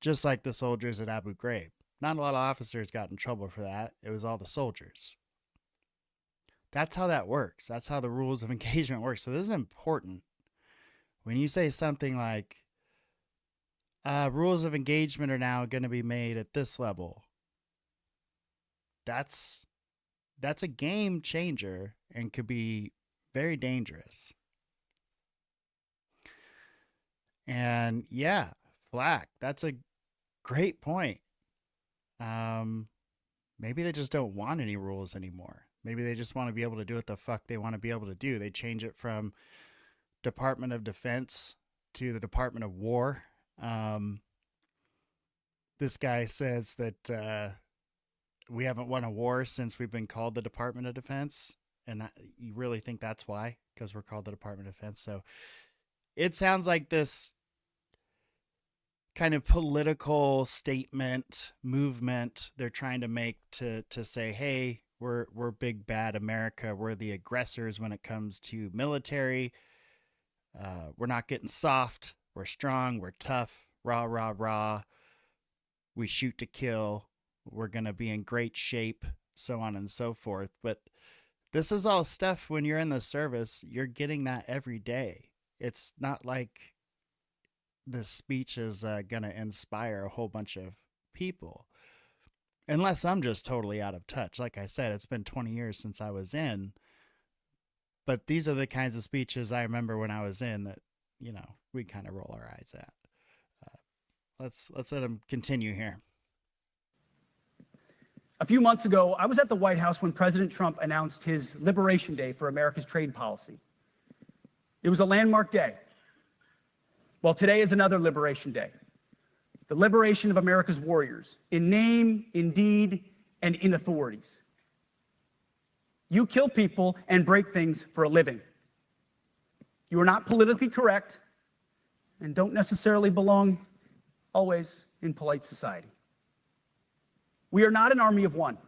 just like the soldiers at Abu Ghraib. Not a lot of officers got in trouble for that. It was all the soldiers. That's how that works. That's how the rules of engagement work. So this is important. When you say something like, rules of engagement are now going to be made at this level, that's a game changer and could be very dangerous. And yeah, flak. That's Great point. Um, Maybe they just don't want any rules anymore. Maybe they just want to be able to do what the fuck they want to be able to do. They change it from Department of Defense to the Department of War. Um, this guy says that we haven't won a war since we've been called the Department of Defense. And that, you really think that's why? Because we're called the Department of Defense. So it sounds like this kind of political statement movement they're trying to make to say, hey, we're big bad America. We're the aggressors when it comes to military. We're not getting soft. We're strong. We're tough. Rah, rah, rah. We shoot to kill. We're going to be in great shape, so on and so forth. But this is all stuff when you're in the service, you're getting that every day. It's not like this speech is going to inspire a whole bunch of people. Unless I'm just totally out of touch. Like I said, it's been 20 years since I was in. But these are the kinds of speeches I remember when I was in that, you know, we kind of roll our eyes at. Let's let him continue here. A few months ago, I was at the White House when President Trump announced his Liberation Day for America's trade policy. It was a landmark day. Well, today is another Liberation Day. The liberation of America's warriors, in name, in deed, and in authorities. You kill people and break things for a living. You are not politically correct and don't necessarily belong always in polite society. We are not an army of one.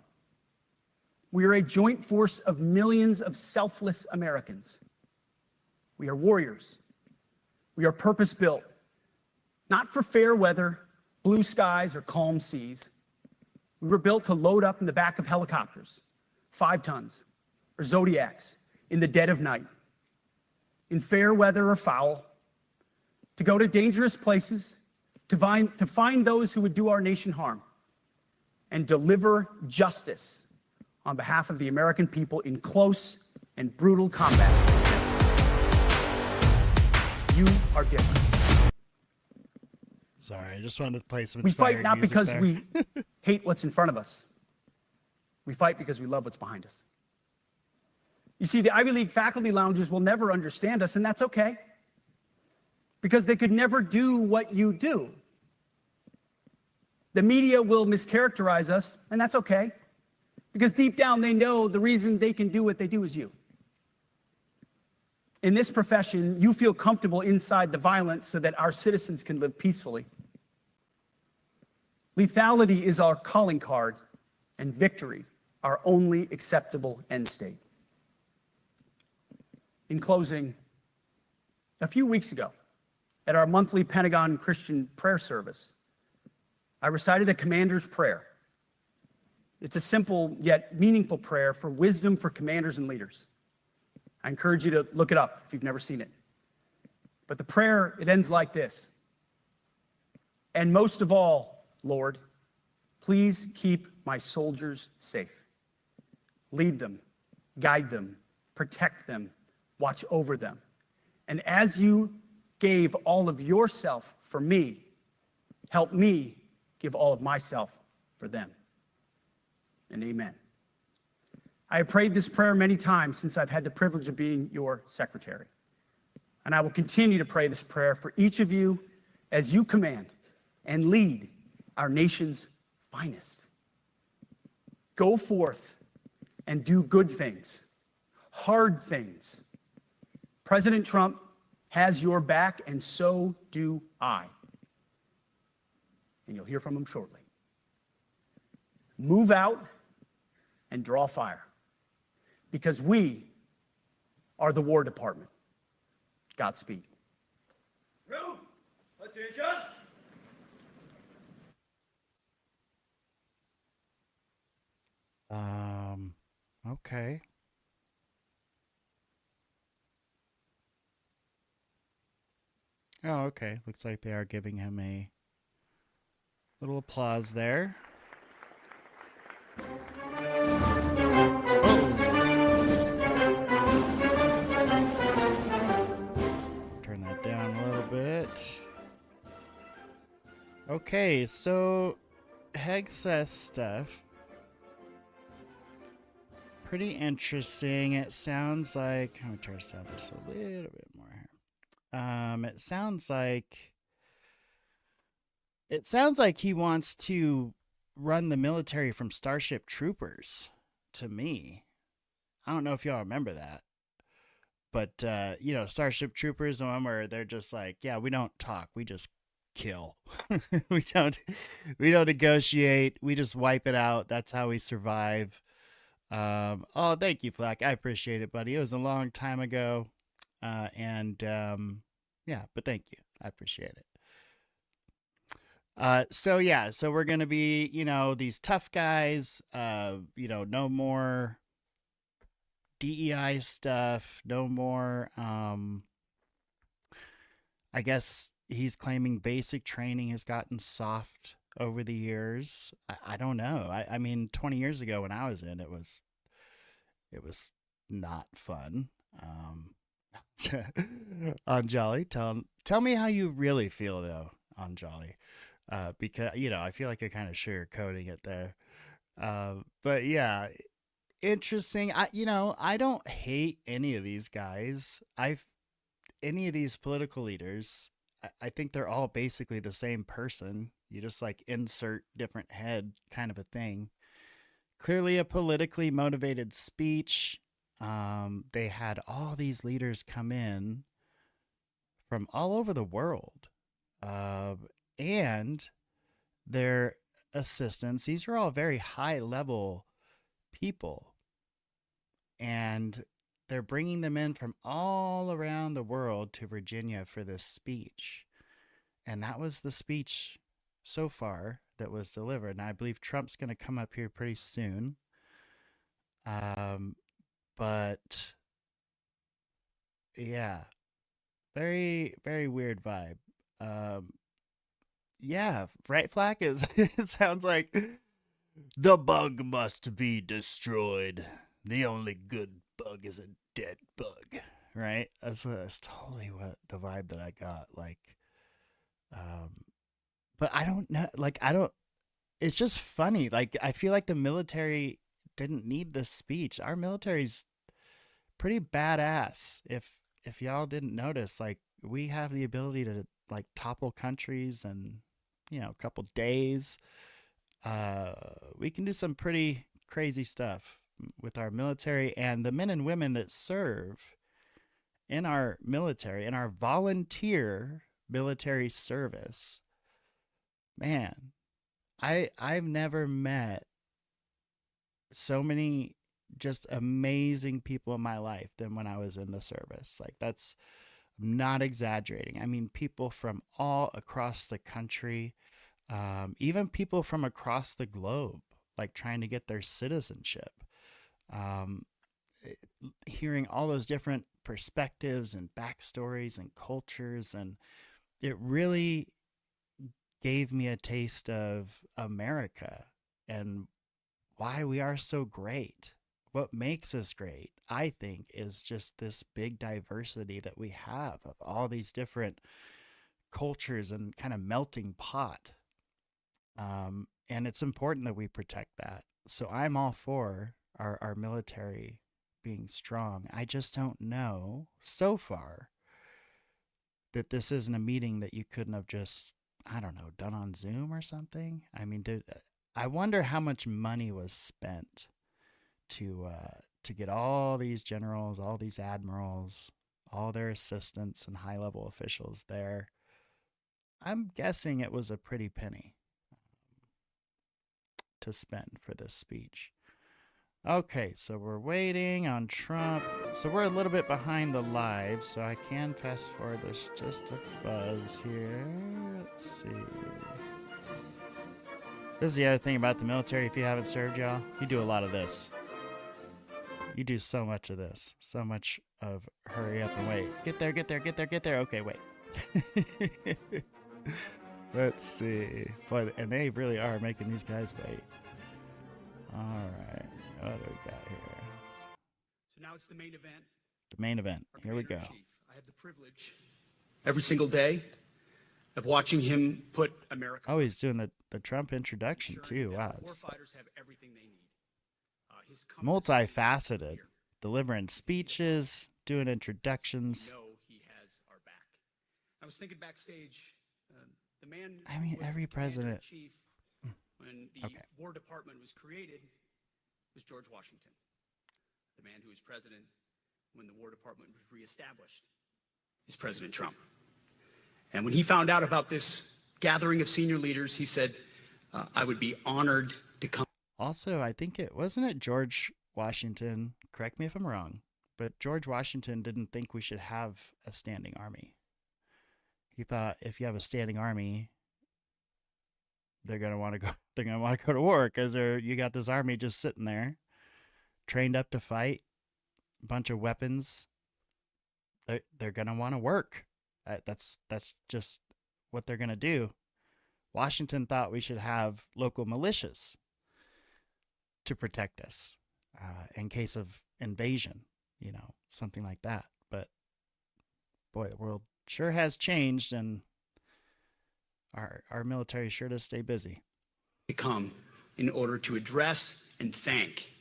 We are a joint force of millions of selfless Americans. We are warriors. We are purpose-built, not for fair weather, blue skies, or calm seas. We were built to load up in the back of helicopters, 5 tons, or Zodiacs, in the dead of night, in fair weather or foul, to go to dangerous places, to find those who would do our nation harm, and deliver justice on behalf of the American people in close and brutal combat. You are different. Sorry, I just wanted to play some We inspired fight not music because there. we hate what's in front of us. We fight because we love what's behind us. You see, the Ivy League faculty lounges will never understand us, and that's okay, because they could never do what you do. The media will mischaracterize us, and that's okay, because deep down they know the reason they can do what they do is you. In this profession, you feel comfortable inside the violence so that our citizens can live peacefully. Lethality is our calling card, and victory our only acceptable end state. In closing, a few weeks ago, at our monthly Pentagon Christian prayer service, I recited a commander's prayer. It's a simple yet meaningful prayer for wisdom for commanders and leaders. I encourage you to look it up if you've never seen it. But the prayer, it ends like this. And most of all, Lord, please keep my soldiers safe. Lead them, guide them, protect them, watch over them. And as you gave all of yourself for me, help me give all of myself for them. And amen. I have prayed this prayer many times since I've had the privilege of being your secretary. And I will continue to pray this prayer for each of you as you command and lead our nation's finest. Go forth and do good things, hard things. President Trump has your back, and so do I. And you'll hear from him shortly. Move out and draw fire, because we are the War Department. Godspeed. Room, attention. Okay. Oh, okay. Looks like they are giving him a little applause there. Turn that down a little bit. Okay, so Hegseth stuff. Pretty interesting. It sounds like, let me turn this down just a little bit more here. It sounds like he wants to run the military from Starship Troopers to me. I don't know if y'all remember that. But Starship Troopers, the one where they're just like, yeah, we don't talk, we just kill. we don't we don't negotiate, we just wipe it out. That's how we survive. Oh, thank you, Flack. I appreciate it, buddy. It was a long time ago. And yeah, but thank you. I appreciate it. So we're gonna be, these tough guys, no more DEI stuff, no more I guess he's claiming basic training has gotten soft over the years. I don't know. I mean 20 years ago when I was in it was not fun. Anjali, tell me how you really feel though, Anjali. Because I feel like you're kind of sugarcoating it there. But yeah, interesting. I don't hate any of these guys. Any of these political leaders. I think they're all basically the same person. You just like insert different head kind of a thing. Clearly a politically motivated speech. They had all these leaders come in from all over the world, uh, and their assistants. These are all very high level people, and they're bringing them in from all around the world to Virginia for this speech. And that was the speech so far that was delivered. And I believe Trump's going to come up here pretty soon. But yeah, very, very weird vibe. Um, yeah, right, Flack is it sounds like the bug must be destroyed. The only good bug is a dead bug, right? That's totally what the vibe that I got. Like, um, but I don't know. Like, I don't. It's just funny. Like, I feel like the military didn't need this speech. Our military's pretty badass. If y'all didn't notice, like, we have the ability to like topple countries in a couple days. We can do some pretty crazy stuff with our military, and the men and women that serve in our military, in our volunteer military service. Man, I've never met so many just amazing people in my life than when I was in the service. Like, that's I'm not exaggerating. I mean, people from all across the country, even people from across the globe, like trying to get their citizenship. Um, Hearing all those different perspectives and backstories and cultures, and it really gave me a taste of America and why we are so great. What makes us great, I think, is just this big diversity that we have of all these different cultures and kind of melting pot. And it's important that we protect that. So I'm all for our military being strong. I just don't know so far that this isn't a meeting that you couldn't have just, I don't know, done on Zoom or something. I mean, I wonder how much money was spent to get all these generals, all these admirals, all their assistants and high level officials there. I'm guessing it was a pretty penny to spend for this speech. Okay, so we're waiting on Trump. So we're a little bit behind the live, so I can fast forward this just a fuzz here. Let's see. This is the other thing about the military. If you haven't served, y'all, you do a lot of this. You do so much of this. So much of hurry up and wait. Get there, get there, get there, get there. Okay, wait. Let's see. Boy, and they really are making these guys wait. All right. What do we got here? So now it's the main event. The main event. Here we go. I have the privilege every single day of watching him put America. Oh, he's doing the Trump introduction ensuring too. that Wow. our warfighters have everything they need. His compass is Multifaceted, clear. delivering speeches, doing We introductions. know he has our back. I was thinking backstage, the man I mean, who was every the president. commander-in-chief when the Okay. War Department was created was George Washington. The man who was president when the War Department was reestablished is President Trump. And when he found out about this gathering of senior leaders, he said, I would be honored to come. Also, I think it wasn't George Washington, correct me if I'm wrong, but George Washington didn't think we should have a standing army. He thought if you have a standing army, they're gonna want to go. They're gonna want to go to war because you got this army just sitting there, trained up to fight, a bunch of weapons. They're gonna want to work. That's just what they're gonna do. Washington thought we should have local militias to protect us in case of invasion, something like that. But boy, the world sure has changed, and our military sure does stay busy. To come in order to address and thank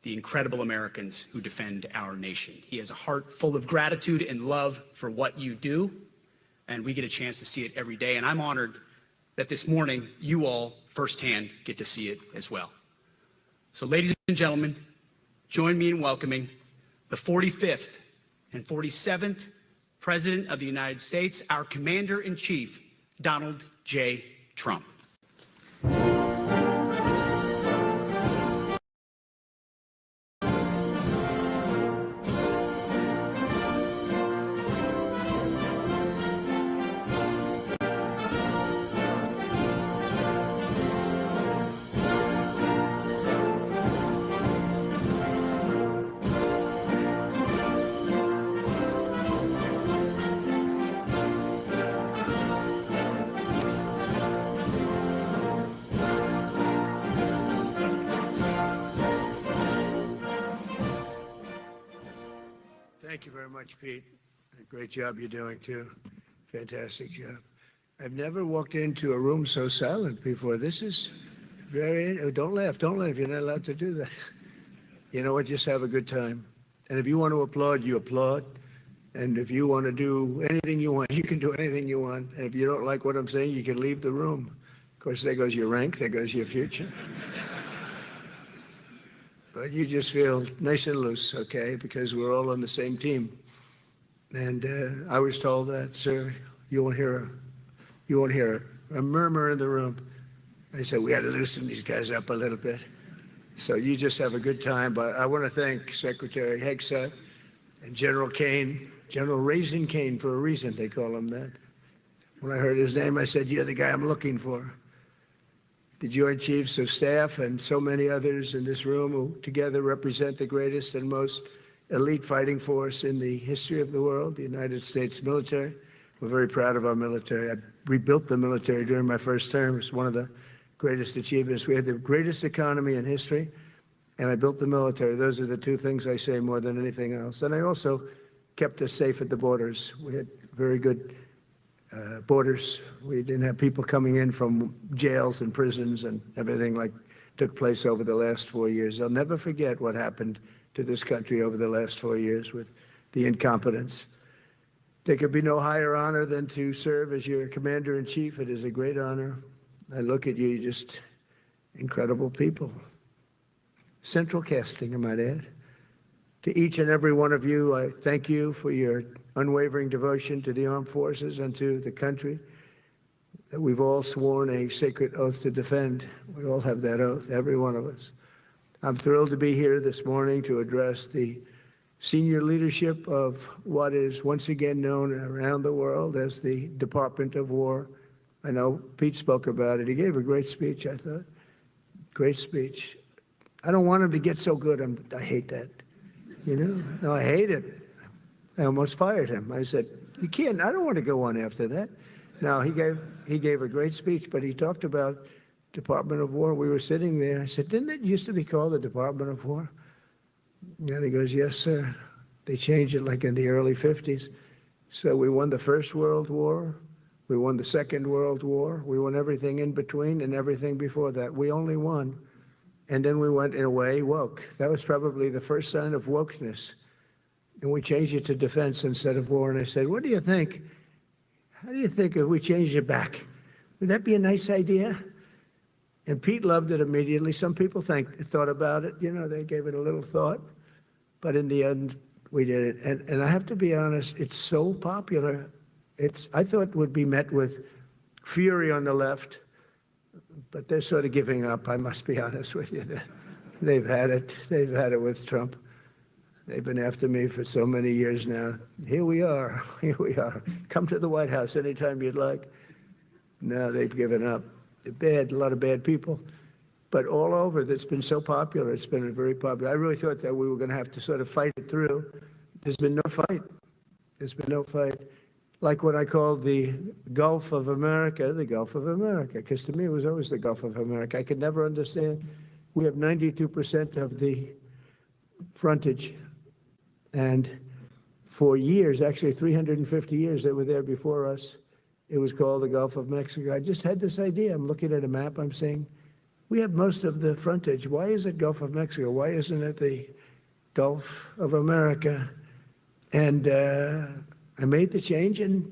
the incredible Americans who defend our nation. He has a heart full of gratitude and love for what you do, and we get a chance to see it every day. And I'm honored that this morning you all firsthand get to see it as well. So ladies and gentlemen, join me in welcoming the 45th and 47th President of the United States, our Commander-in-Chief, Donald J. Trump. Thank you very much, Pete. Great job you're doing, too. Fantastic job. I've never walked into a room so silent before. This is very... Oh, don't laugh. Don't laugh. You're not allowed to do that. You know what? Just have a good time. And if you want to applaud, you applaud. And if you want to do anything you want, you can do anything you want. And if you don't like what I'm saying, you can leave the room. Of course, there goes your rank. There goes your future. But you just feel nice and loose, okay? Because we're all on the same team. And I was told that, sir, you won't hear a murmur in the room. I said, we had to loosen these guys up a little bit. So you just have a good time. But I want to thank Secretary Hegseth and General Kane, General Raisin Kane for a reason, they call him that. When I heard his name, I said, you're the guy I'm looking for. The Joint Chiefs of Staff and so many others in this room who together represent the greatest and most elite fighting force in the history of the world, the United States military. We're very proud of our military. I rebuilt the military during my first term. It's one of the greatest achievements. We had the greatest economy in history, and I built the military. Those are the two things I say more than anything else. And I also kept us safe at the borders. We had very good borders. We didn't have people coming in from jails and prisons and everything like took place over the last 4 years. I'll never forget what happened to this country over the last 4 years with the incompetence. There could be no higher honor than to serve as your commander-in-chief. It is a great honor. I look at you, just incredible people. Central casting, I might add. To each and every one of you, I thank you for your unwavering devotion to the armed forces and to the country that we've all sworn a sacred oath to defend. We all have that oath, every one of us. I'm thrilled to be here this morning to address the senior leadership of what is once again known around the world as the Department of War. I know Pete spoke about it. He gave a great speech, I thought. Great speech. I don't want him to get so good. I hate that. You know? No, I hate it. I almost fired him. I said, you can't, I don't want to go on after that. No, he gave a great speech, but he talked about Department of War. We were sitting there. I said, didn't it used to be called the Department of War? And he goes, yes, sir. They changed it like in the early 50s. So we won the First World War. We won the Second World War. We won everything in between and everything before that. We only won. And then we went, in a way, woke. That was probably the first sign of wokeness. And we changed it to defense instead of war. And I said, what do you think? How do you think if we changed it back? Would that be a nice idea? And Pete loved it immediately. Some people thought about it. You know, they gave it a little thought. But in the end, we did it. And I have to be honest, it's so popular. I thought it would be met with fury on the left, but they're sort of giving up, I must be honest with you. They've had it. They've had it with Trump. They've been after me for so many years now. Here we are. Here we are. Come to the White House anytime you'd like. No, they've given up. They're bad, a lot of bad people. But all over, it's been so popular. It's been very popular. I really thought that we were going to have to sort of fight it through. There's been no fight. There's been no fight. Like what I called the Gulf of America, the Gulf of America, because to me it was always the Gulf of America. I could never understand. We have 92% of the frontage. And for years, actually 350 years, they were there before us. It was called the Gulf of Mexico. I just had this idea. I'm looking at a map. I'm saying, we have most of the frontage. Why is it Gulf of Mexico? Why isn't it the Gulf of America? And I made the change, and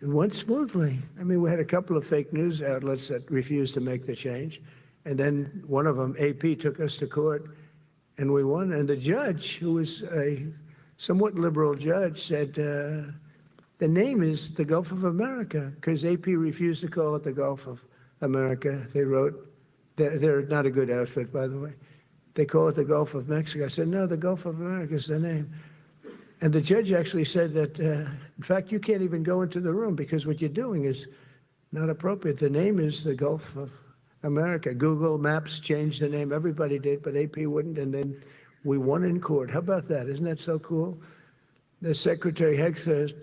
it went smoothly. I mean, we had a couple of fake news outlets that refused to make the change. And then one of them, AP, took us to court, and we won. And the judge, who was a somewhat liberal judge, said, the name is the Gulf of America, because AP refused to call it the Gulf of America. They wrote, they're not a good outfit, by the way. They call it the Gulf of Mexico. I said, no, the Gulf of America is the name. And the judge actually said that, in fact, you can't even go into the room because what you're doing is not appropriate. The name is the Gulf of America. Google Maps changed the name. Everybody did, but AP wouldn't. And then we won in court. How about that? Isn't that so cool? The Secretary Hegseth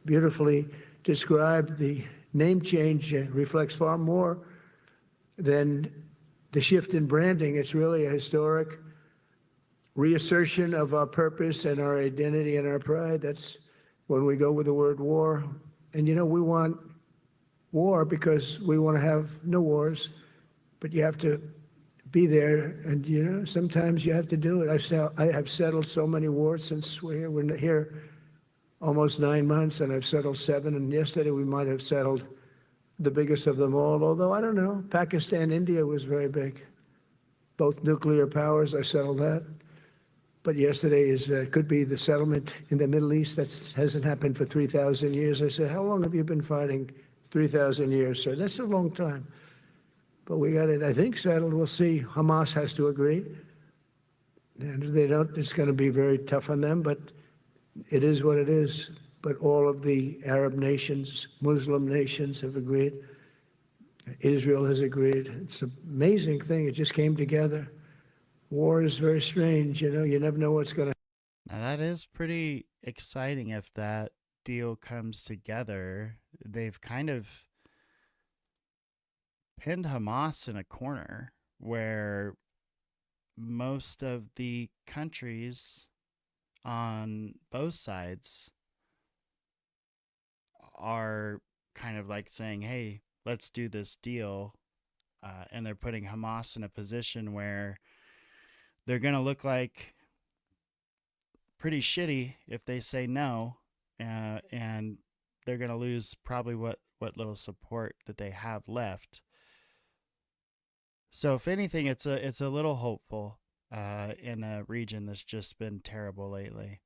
beautifully described the name change reflects far more than the shift in branding. It's really a historic reassertion of our purpose and our identity and our pride. That's when we go with the word war. And you know, we want war because we want to have no wars, but you have to be there, and you know, sometimes you have to do it. I have settled so many wars since we're here almost 9 months, and I've settled 7, and yesterday we might have settled the biggest of them all, although I don't know, Pakistan, India was very big. Both nuclear powers, I settled that. But yesterday could be the settlement in the Middle East that hasn't happened for 3,000 years. I said, how long have you been fighting? 3,000 years, sir. That's a long time. But we got it, I think, settled. We'll see. Hamas has to agree. And if they don't, it's going to be very tough on them, but it is what it is. But all of the Arab nations, Muslim nations have agreed. Israel has agreed. It's an amazing thing. It just came together. War is very strange, you know, you never know what's going to Now that is pretty exciting if that deal comes together. They've kind of pinned Hamas in a corner where most of the countries on both sides are kind of like saying, hey, let's do this deal. And they're putting Hamas in a position where they're going to look like pretty shitty if they say no, and they're going to lose probably what little support that they have left. So if anything, it's a little hopeful in a region that's just been terrible lately.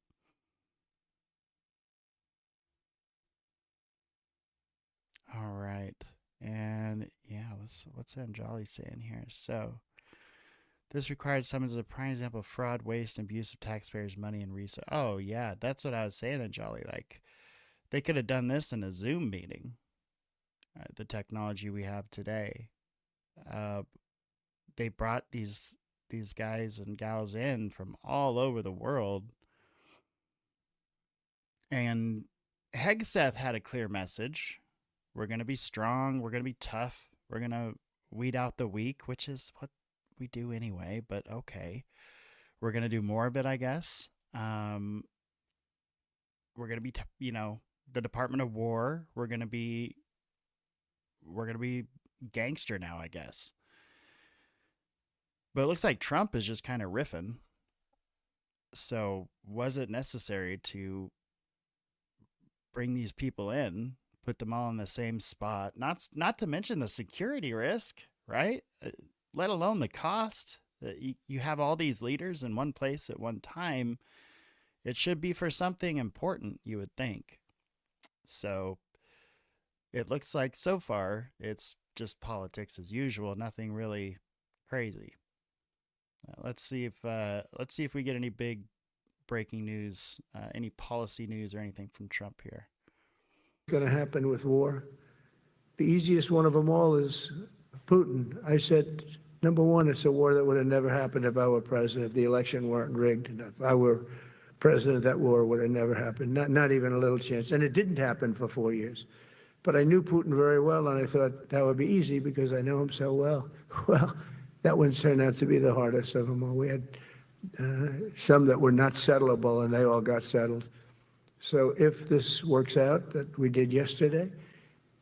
All right, and yeah, what's Anjali saying here? So this required summons is a prime example of fraud, waste, and abuse of taxpayers' money and resources. Oh, yeah, that's what I was saying, Anjali. Like, they could have done this in a Zoom meeting, the technology we have today. They brought these guys and gals in from all over the world. And Hegseth had a clear message. We're going to be strong. We're going to be tough. We're going to weed out the weak, which is what we do anyway, but okay. We're going to do more of it, I guess. We're going to be, the Department of War. We're going to be we're going to be gangster now, I guess. But it looks like Trump is just kind of riffing. So was it necessary to bring these people in, put them all in the same spot? Not to mention the security risk, right? Let alone the cost. You have all these leaders in one place at one time. It should be for something important, you would think. So it looks like so far it's just politics as usual, nothing really crazy. Let's see if we get any big breaking news, any policy news or anything from Trump here. Going to happen with war. The easiest one of them all is Putin. I said, number one, it's a war that would have never happened if I were president, if the election weren't rigged. If I were president, that war would have never happened, not even a little chance. And it didn't happen for 4 years. But I knew Putin very well, and I thought that would be easy because I know him so well. Well, that one turned out to be the hardest of them all. We had some that were not settlable, and they all got settled. So if this works out that we did yesterday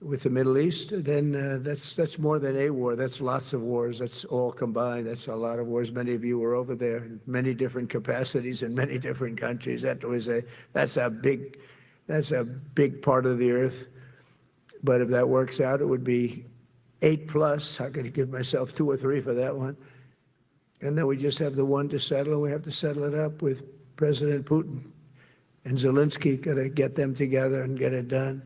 with the Middle East, then that's more than a war. That's lots of wars. That's all combined. That's a lot of wars. Many of you were over there in many different capacities in many different countries. That's a big part of the earth. But if that works out, it would be 8+. How could I give myself 2 or 3 for that one? And then we just have the one to settle, and we have to settle it up with President Putin and Zelensky. Got to get them together and get it done.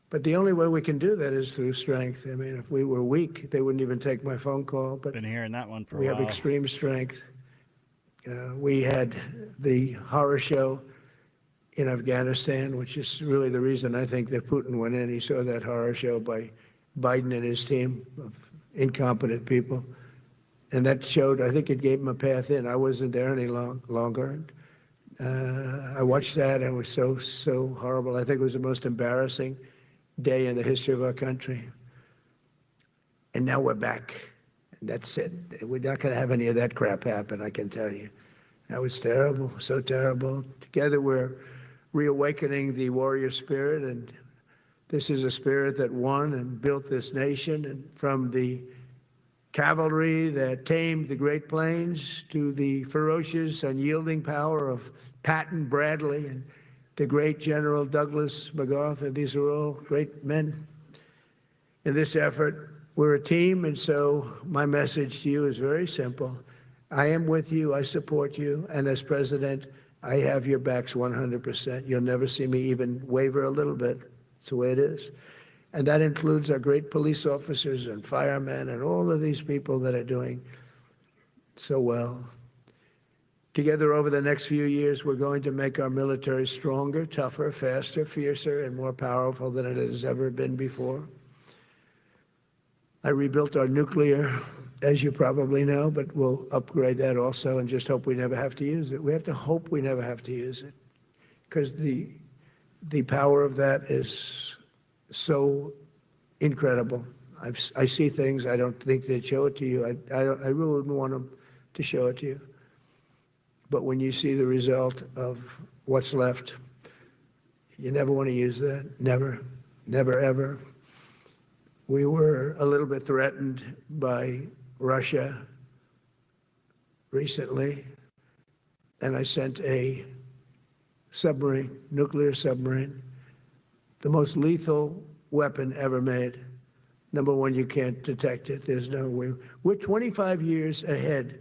But the only way we can do that is through strength. I mean, if we were weak, they wouldn't even take my phone call. But been hearing that one for a while. while. We have extreme strength. We had the horror show in Afghanistan, which is really the reason I think that Putin went in. He saw that horror show by Biden and his team of incompetent people. And that showed, I think it gave him a path in. I wasn't there any longer. I watched that, and it was so horrible. I think it was the most embarrassing day in the history of our country. And now we're back. And that's it. We're not going to have any of that crap happen, I can tell you. That was terrible, so terrible. Together we're reawakening the warrior spirit, and this is a spirit that won and built this nation, and from the cavalry that tamed the Great Plains to the ferocious, unyielding power of Patton Bradley and the great General Douglas MacArthur. These are all great men. In this effort, we're a team, and so my message to you is very simple. I am with you, I support you, and as president, I have your backs 100%. You'll never see me even waver a little bit. It's the way it is. And that includes our great police officers and firemen and all of these people that are doing so well. Together over the next few years, we're going to make our military stronger, tougher, faster, fiercer, and more powerful than it has ever been before. I rebuilt our nuclear, as you probably know, but we'll upgrade that also and just hope we never have to use it. We have to hope we never have to use it because the power of that is so incredible. I see things I don't think they'd show it to you. I really wouldn't want them to show it to you. But when you see the result of what's left, you never want to use that. Never, never, ever. We were a little bit threatened by Russia recently, and I sent a submarine, nuclear submarine, the most lethal weapon ever made. Number one, you can't detect it. There's no way. We're 25 years ahead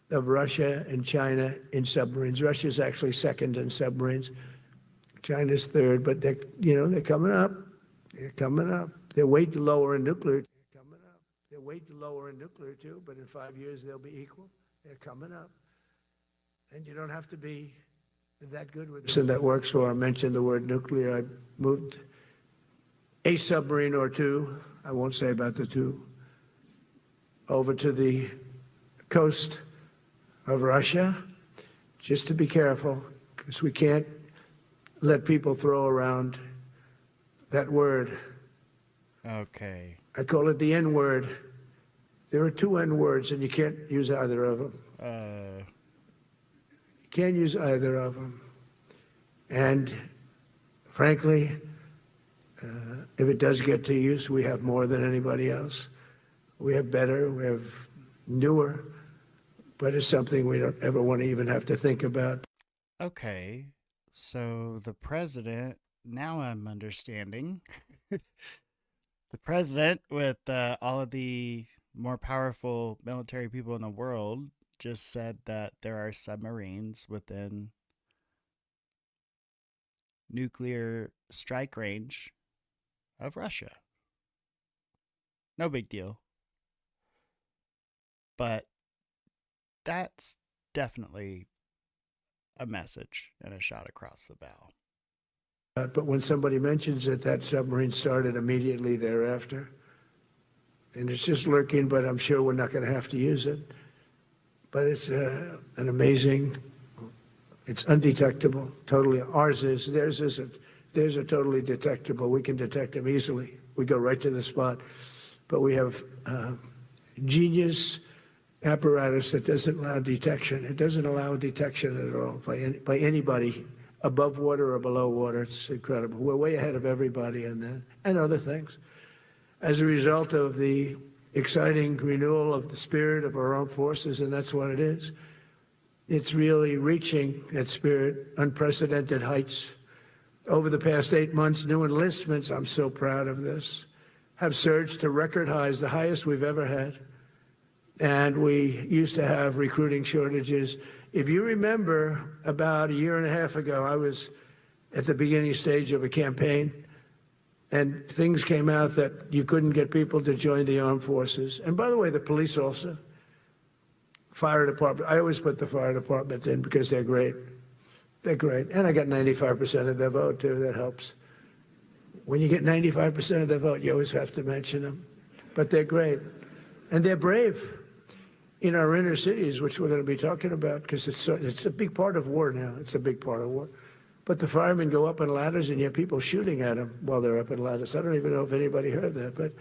of Russia and China in submarines. Russia's actually second in submarines. China's third, but they're coming up. They're coming up. They're way lower in nuclear. They're coming up. They're way lower in nuclear too, but in 5 years they'll be equal. They're coming up. And you don't have to be that good with it. That works for. I mentioned the word nuclear. I moved a submarine or two, I won't say about the two, over to the coast of Russia, just to be careful, because we can't let people throw around that word. Okay. I call it the N word. There are 2 N words, and you can't use either of them. You can't use either of them. And frankly, If it does get to use, we have more than anybody else. We have better, we have newer, but it's something we don't ever want to even have to think about. Okay, so the president, now I'm understanding. The president, with all of the more powerful military people in the world, just said that there are submarines within nuclear strike range of Russia. No big deal. But that's definitely a message and a shot across the bow. But when somebody mentions it, that submarine started immediately thereafter. And it's just lurking, but I'm sure we're not going to have to use it. But it's an amazing, it's undetectable, totally. Ours is, theirs isn't. Theirs are totally detectable. We can detect them easily. We go right to the spot. But we have genius apparatus that doesn't allow detection. It doesn't allow detection at all by anybody above water or below water. It's incredible. We're way ahead of everybody in that and other things. As a result of the exciting renewal of the spirit of our armed forces, and that's what it is. It's really reaching that spirit, unprecedented heights. Over the past 8 months, new enlistments, I'm so proud of this, have surged to record highs, the highest we've ever had. And we used to have recruiting shortages. If you remember, about a year and a half ago, I was at the beginning stage of a campaign, and things came out that you couldn't get people to join the armed forces. And by the way, the police also, fire department. I always put the fire department in because they're great. They're great. And I got 95% of their vote, too. That helps. When you get 95% of their vote, you always have to mention them. But they're great. And they're brave in our inner cities, which we're going to be talking about, because it's a big part of war now. It's a big part of war. But the firemen go up in ladders, and you have people shooting at them while they're up in ladders. I don't even know if anybody heard that.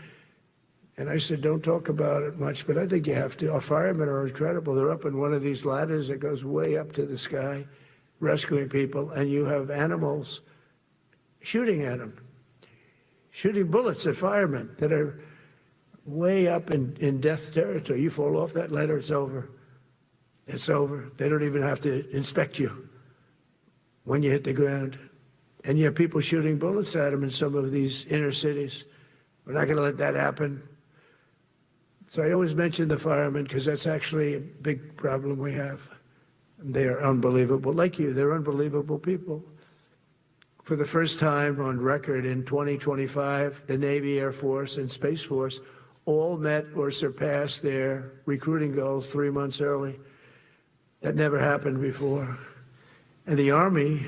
And I said, don't talk about it much, but I think you have to. Our firemen are incredible. They're up in one of these ladders that goes way up to the sky, rescuing people, and you have animals shooting at them, shooting bullets at firemen that are way up in death territory. You fall off that ladder, it's over. It's over. They don't even have to inspect you when you hit the ground. And you have people shooting bullets at them in some of these inner cities. We're not going to let that happen. So I always mention the firemen because that's actually a big problem we have. They are unbelievable. Like you, they're unbelievable people. For the first time on record in 2025, the Navy, Air Force, and Space Force all met or surpassed their recruiting goals 3 months early. That never happened before. And the Army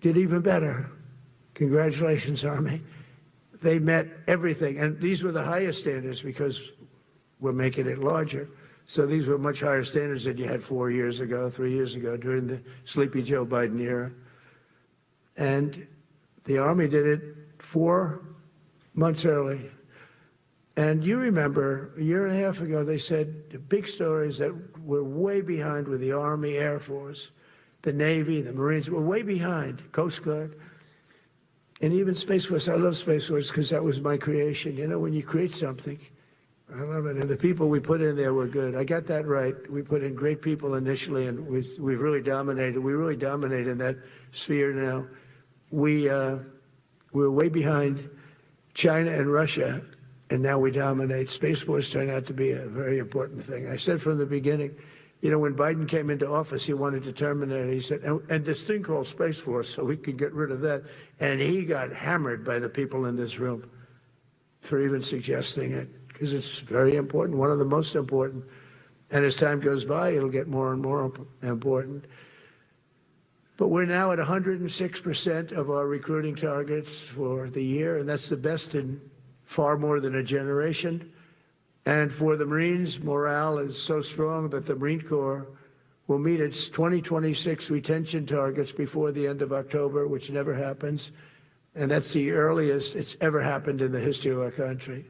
did even better. Congratulations, Army. They met everything. And these were the highest standards because we're making it larger. So these were much higher standards than you had 4 years ago, 3 years ago, during the sleepy Joe Biden era. And the Army did it 4 months early. And you remember, a year and a half ago, they said the big stories that we're way behind with the Army, Air Force, the Navy, the Marines. We're way behind, Coast Guard, and even Space Force. I love Space Force because that was my creation. You know, when you create something, I love it. And the people we put in there were good. I got that right. We put in great people initially, and we've really dominated. We really dominate in that sphere now. We're way behind China and Russia, and now we dominate. Space Force turned out to be a very important thing. I said from the beginning, you know, when Biden came into office, he wanted to terminate it. He said, and this thing called Space Force, so we could get rid of that. And he got hammered by the people in this room for even suggesting it, because it's very important, one of the most important. And as time goes by, it'll get more and more important. But we're now at 106% of our recruiting targets for the year, and that's the best in far more than a generation. And for the Marines, morale is so strong that the Marine Corps will meet its 2026 retention targets before the end of October, which never happens. And that's the earliest it's ever happened in the history of our country.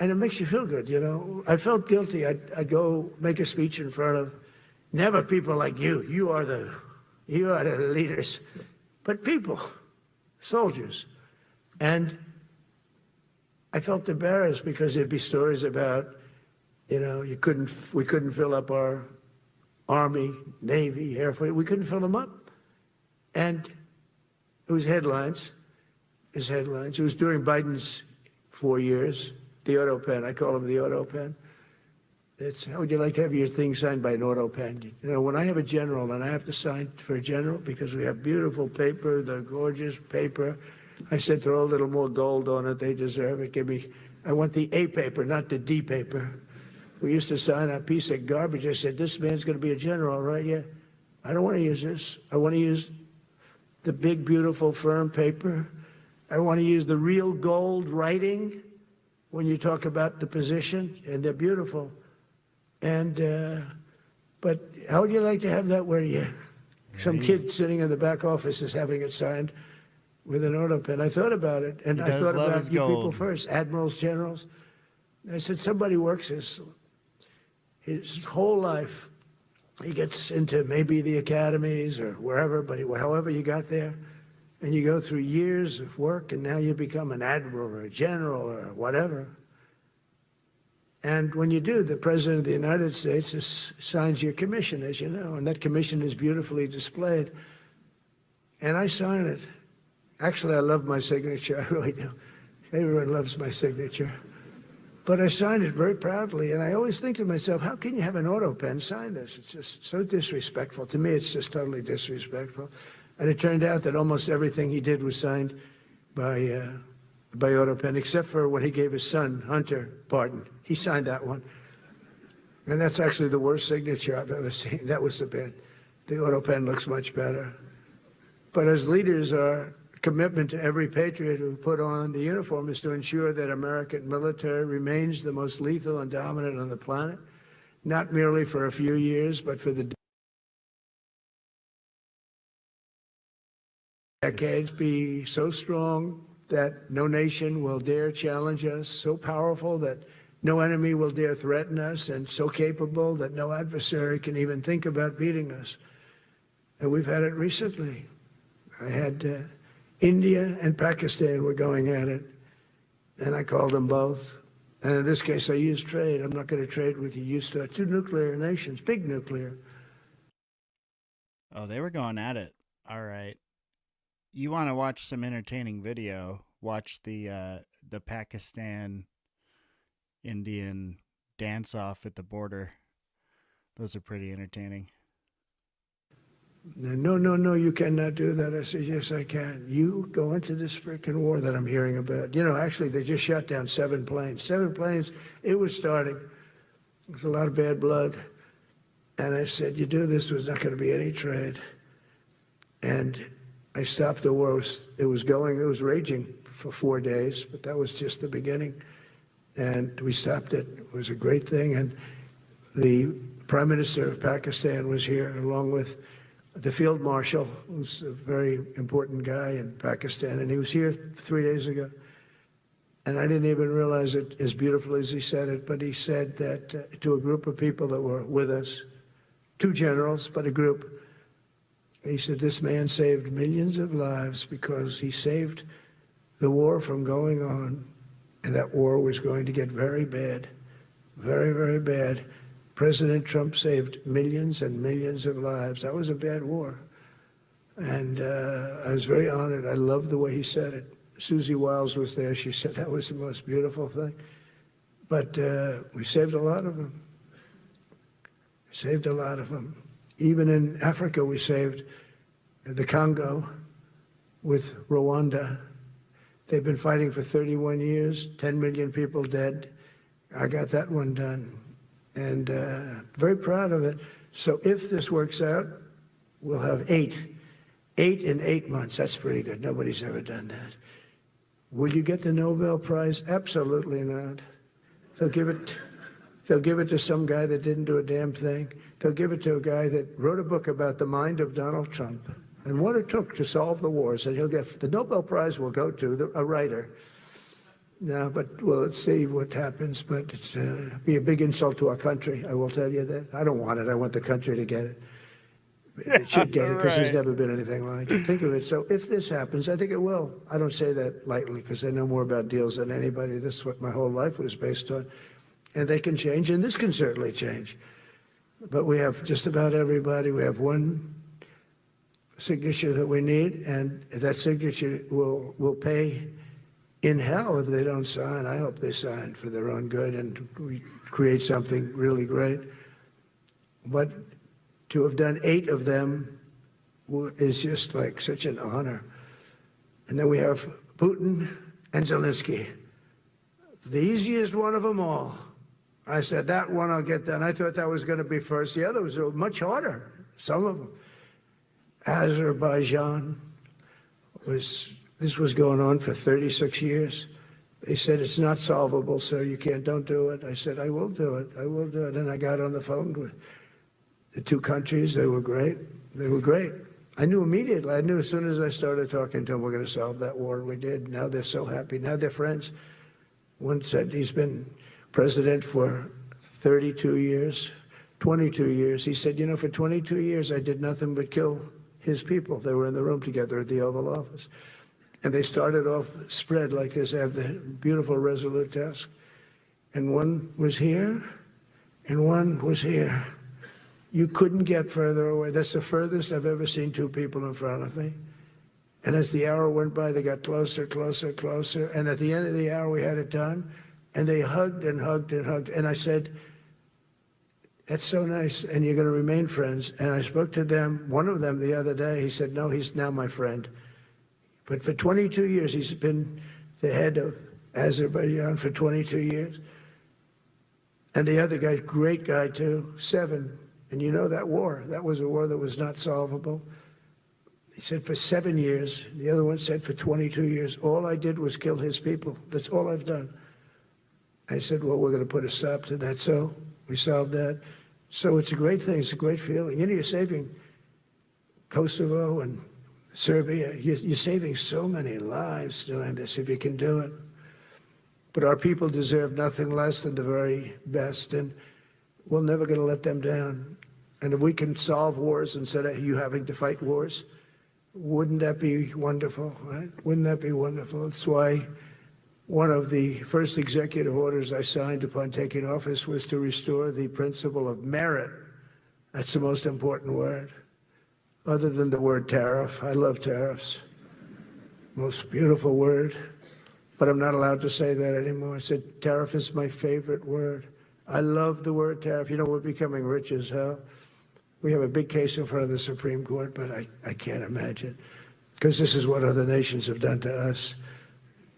And it makes you feel good, you know. I felt guilty. I'd go make a speech in front of never people like you. You are the leaders. But people, soldiers, And I felt embarrassed because there'd be stories about, we couldn't fill up our Army, Navy, Air Force. We couldn't fill them up. And it was headlines. It was during Biden's 4 years, the auto pen. I call him the auto pen. It's, how would you like to have your thing signed by an auto pen? When I have a general and I have to sign for a general because we have beautiful paper, the gorgeous paper, I said throw a little more gold on it. They deserve it. I want the A paper, not the D paper. We used to sign a piece of garbage. I said, this man's going to be a general, right? Yeah. I don't want to use this. I want to use the big, beautiful, firm paper. I want to use the real gold writing when you talk about the position, and they're beautiful. And, but how would you like to have that where some kid sitting in the back office is having it signed with an auto pen? I thought about it, and I thought about you people first, admirals, generals. I said, somebody works his whole life. He gets into maybe the academies or wherever, but however you got there, and you go through years of work, and now you become an admiral or a general or whatever. And when you do, the President of the United States signs your commission, as you know, and that commission is beautifully displayed. And I sign it. Actually, I love my signature. I really do. Everyone loves my signature. But I signed it very proudly, and I always think to myself, how can you have an auto pen sign this? It's just so disrespectful. To me, it's just totally disrespectful. And it turned out that almost everything he did was signed by auto pen, except for when he gave his son, Hunter, pardon. He signed that one. And that's actually the worst signature I've ever seen. That was the bad. The auto pen looks much better. But as leaders, our commitment to every patriot who put on the uniform is to ensure that American military remains the most lethal and dominant on the planet, not merely for a few years, but for the decades, be so strong that no nation will dare challenge us, so powerful that no enemy will dare threaten us, and so capable that no adversary can even think about beating us. And we've had it recently. I had India and Pakistan were going at it, and I called them both. And in this case, I used trade. I'm not going to trade with you. Two nuclear nations, big nuclear. Oh, they were going at it. All right. You want to watch some entertaining video? Watch the Pakistan Indian dance off at the border. Those are pretty entertaining. No, you cannot do that. I said, yes, I can. You go into this freaking war that I'm hearing about. Actually, they just shot down 7 planes. 7 planes, it was starting. There's a lot of bad blood. And I said, you do this, there's not going to be any trade. And I stopped the war. It was raging for 4 days, but that was just the beginning. And we stopped it. It was a great thing. And the Prime Minister of Pakistan was here, along with the Field Marshal, who's a very important guy in Pakistan, and he was here 3 days ago. And I didn't even realize it as beautiful as he said it, but he said that to a group of people that were with us, 2 generals, but a group, he said, this man saved millions of lives because he saved the war from going on, and that war was going to get very bad, very, very bad. President Trump saved millions and millions of lives. That was a bad war. And I was very honored. I loved the way he said it. Susie Wiles was there. She said that was the most beautiful thing. But we saved a lot of them. Saved a lot of them. Even in Africa, we saved the Congo with Rwanda. They've been fighting for 31 years, 10 million people dead. I got that one done. And very proud of it. So if this works out, we'll have 8 in 8 months. That's pretty good. Nobody's ever done that. Will you get the Nobel Prize? Absolutely not. They'll give it to some guy that didn't do a damn thing. They'll give it to a guy that wrote a book about the mind of Donald Trump and what it took to solve the wars. And he'll get the Nobel Prize will go to a writer. No, but well, let's see what happens. But it's be a big insult to our country. I will tell you that. I don't want it. I want the country to get it. It should get it because there's Right. never been anything like it. Think of it. So if this happens, I think it will. I don't say that lightly because I know more about deals than anybody. This is what my whole life was based on. And they can change, and this can certainly change. But we have just about everybody. We have one signature that we need, and that signature will pay in hell if they don't sign. I hope they sign for their own good and we create something really great. But to have done 8 of them is just like such an honor. And then we have Putin and Zelensky, the easiest one of them all. I said, that one I'll get done. I thought that was going to be first. The others are much harder, some of them. Azerbaijan this was going on for 36 years. They said, it's not solvable, so don't do it. I said, I will do it. I will do it. And I got on the phone with the 2 countries. They were great. They were great. I knew immediately. I knew as soon as I started talking to them, we're going to solve that war. We did. Now they're so happy. Now they're friends. One said he's been president for 32 years, 22 years. He said, for 22 years, I did nothing but kill his people. They were in the room together at the Oval Office. And they started off spread like this. They have the beautiful Resolute desk. And one was here, and one was here. You couldn't get further away. That's the furthest I've ever seen 2 people in front of me. And as the hour went by, they got closer, closer, closer. And at the end of the hour, we had it done. And they hugged and hugged and hugged. And I said, that's so nice. And you're going to remain friends. And I spoke to them, one of them the other day. He said, no, he's now my friend. But for 22 years, he's been the head of Azerbaijan for 22 years. And the other guy, great guy too, 7. And that war, that was a war that was not solvable. He said for 7 years. The other one said for 22 years. All I did was kill his people. That's all I've done. I said, well, we're going to put a stop to that. So we solved that. So it's a great thing. It's a great feeling. You're saving Kosovo and Serbia. You're saving so many lives doing this if you can do it. But our people deserve nothing less than the very best. And we're never going to let them down. And if we can solve wars instead of you having to fight wars, wouldn't that be wonderful, right? Wouldn't that be wonderful? That's why one of the first executive orders I signed upon taking office was to restore the principle of merit. That's the most important word, other than the word tariff. I love tariffs. Most beautiful word. But I'm not allowed to say that anymore. I said tariff is my favorite word. I love the word tariff. We're becoming rich as hell. We have a big case in front of the Supreme Court, but I can't imagine, because this is what other nations have done to us.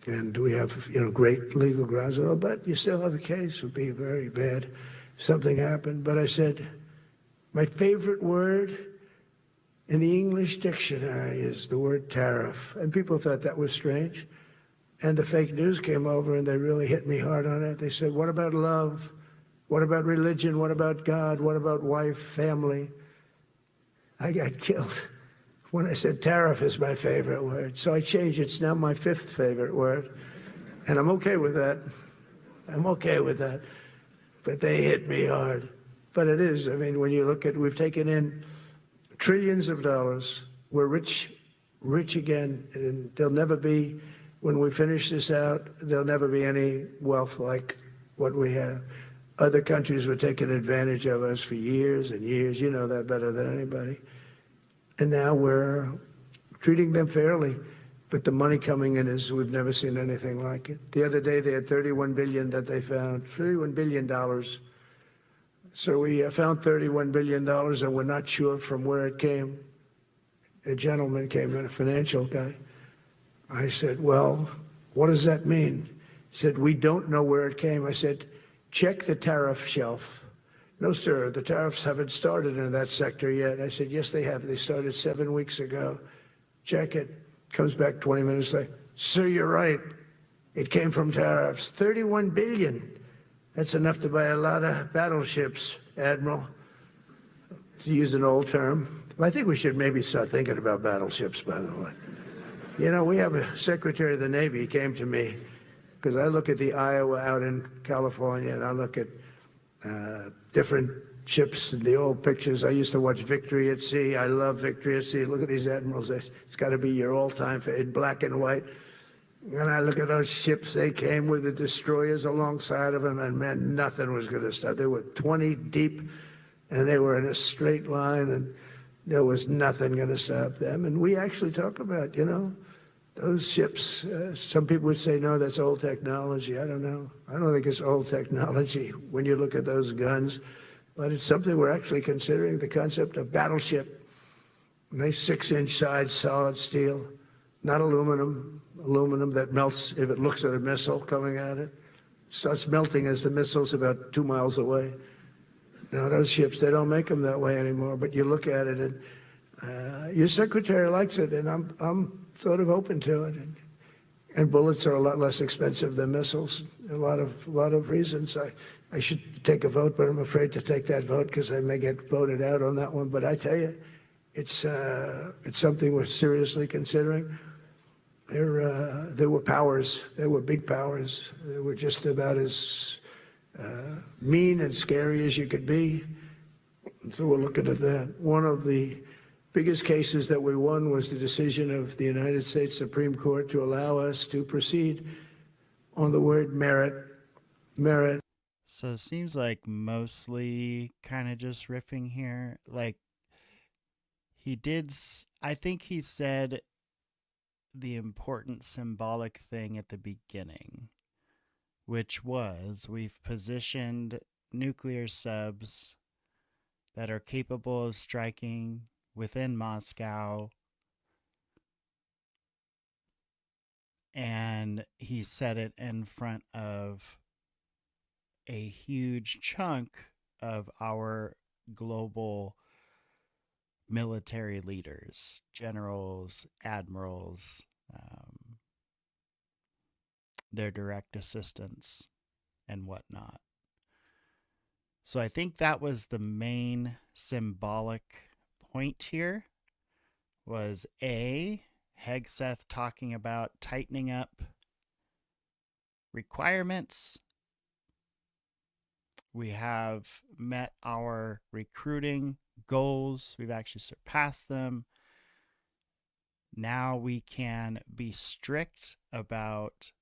And we have, great legal grounds, but you still have a case. It would be very bad if something happened. But I said, my favorite word in the English dictionary is the word tariff. And people thought that was strange. And the fake news came over and they really hit me hard on it. They said, what about love? What about religion? What about God? What about wife, family? I got killed when I said tariff is my favorite word. So I changed it. It's now my 5th favorite word. And I'm okay with that. I'm okay with that. But they hit me hard. But it is. When you look at, we've taken in trillions of dollars. We're rich again. And there'll never be, when we finish this out, there'll never be any wealth like what we have. Other countries were taking advantage of us for years and years. You know that better than anybody. And now we're treating them fairly. But the money coming in is, we've never seen anything like it. The other day they had $31 billion that they found, $31 billion. So we found $31 billion and we're not sure from where it came. A gentleman came in, a financial guy. I said, well, what does that mean? He said, we don't know where it came. I said, check the tariff shelf. No, sir, the tariffs haven't started in that sector yet. I said, yes, they have. They started 7 weeks ago. Check it. Comes back 20 minutes later. Sir, you're right. It came from tariffs. 31 billion. That's enough to buy a lot of battleships, Admiral, to use an old term. I think we should maybe start thinking about battleships, by the way. We have a Secretary of the Navy. He came to me because I look at the Iowa out in California, and I look at different ships and the old pictures. I used to watch Victory at Sea. I love Victory at Sea. Look at these admirals. It's got to be your all-time in black and white. And I look at those ships. They came with the destroyers alongside of them, and man, nothing was going to stop. They were 20 deep, and they were in a straight line, and there was nothing going to stop them. And we actually talk about, those ships. Some people would say, no, that's old technology. I don't know. I don't think it's old technology when you look at those guns. But it's something we're actually considering, the concept of battleship. Nice 6-inch sides, solid steel, not aluminum that melts if it looks at a missile coming at it. Starts melting as the missile's about 2 miles away. Now, those ships, they don't make them that way anymore, but you look at it and your secretary likes it, and I'm sort of open to it. And bullets are a lot less expensive than missiles. A lot of reasons. I should take a vote, but I'm afraid to take that vote because I may get voted out on that one. But I tell you, it's something we're seriously considering. There were powers. There were big powers. They were just about as mean and scary as you could be. And so we're looking at that. One of the biggest cases that we won was the decision of the United States Supreme Court to allow us to proceed on the word merit. So it seems like mostly kind of just riffing here. Like I think he said the important symbolic thing at the beginning, which was we've positioned nuclear subs that are capable of striking within Moscow. And he said it in front of a huge chunk of our global military leaders, generals, admirals, their direct assistants, and whatnot. So I think that was the main symbolic point here, was Hegseth talking about tightening up requirements. We have met our recruiting goals. We've actually surpassed them. Now we can be strict about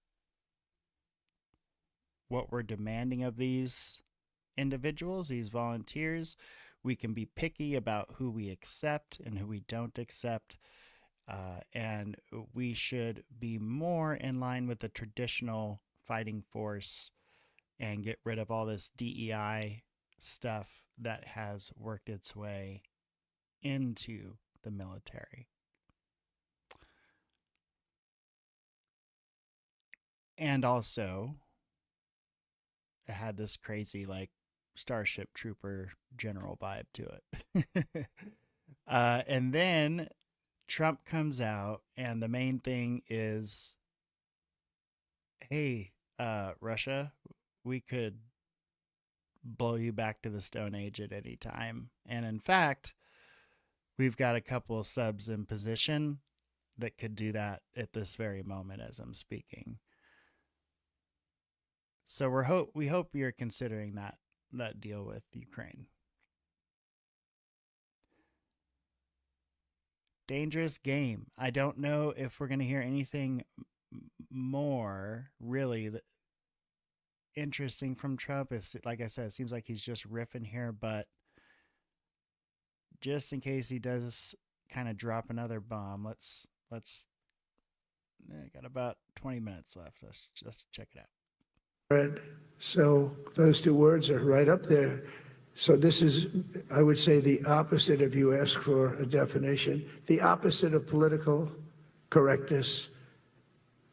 what we're demanding of these individuals, these volunteers. We can be picky about who we accept and who we don't accept. And we should be more in line with the traditional fighting force and get rid of all this DEI stuff that has worked its way into the military. And also, it had this crazy, like, Starship Trooper general vibe to it. And then Trump comes out, and the main thing is, hey, Russia, we could blow you back to the Stone Age at any time. And in fact, we've got a couple of subs in position that could do that at this very moment as I'm speaking. So we hope you're considering that deal with Ukraine. Dangerous game. I don't know if we're going to hear anything more really interesting from Trump. It's, like I said, it seems like he's just riffing here, but just in case he does kind of drop another bomb, let's got about 20 minutes left. Let's just check it out. So those two words are right up there. So this is, I would say, the opposite, if you ask for a definition, the opposite of political correctness.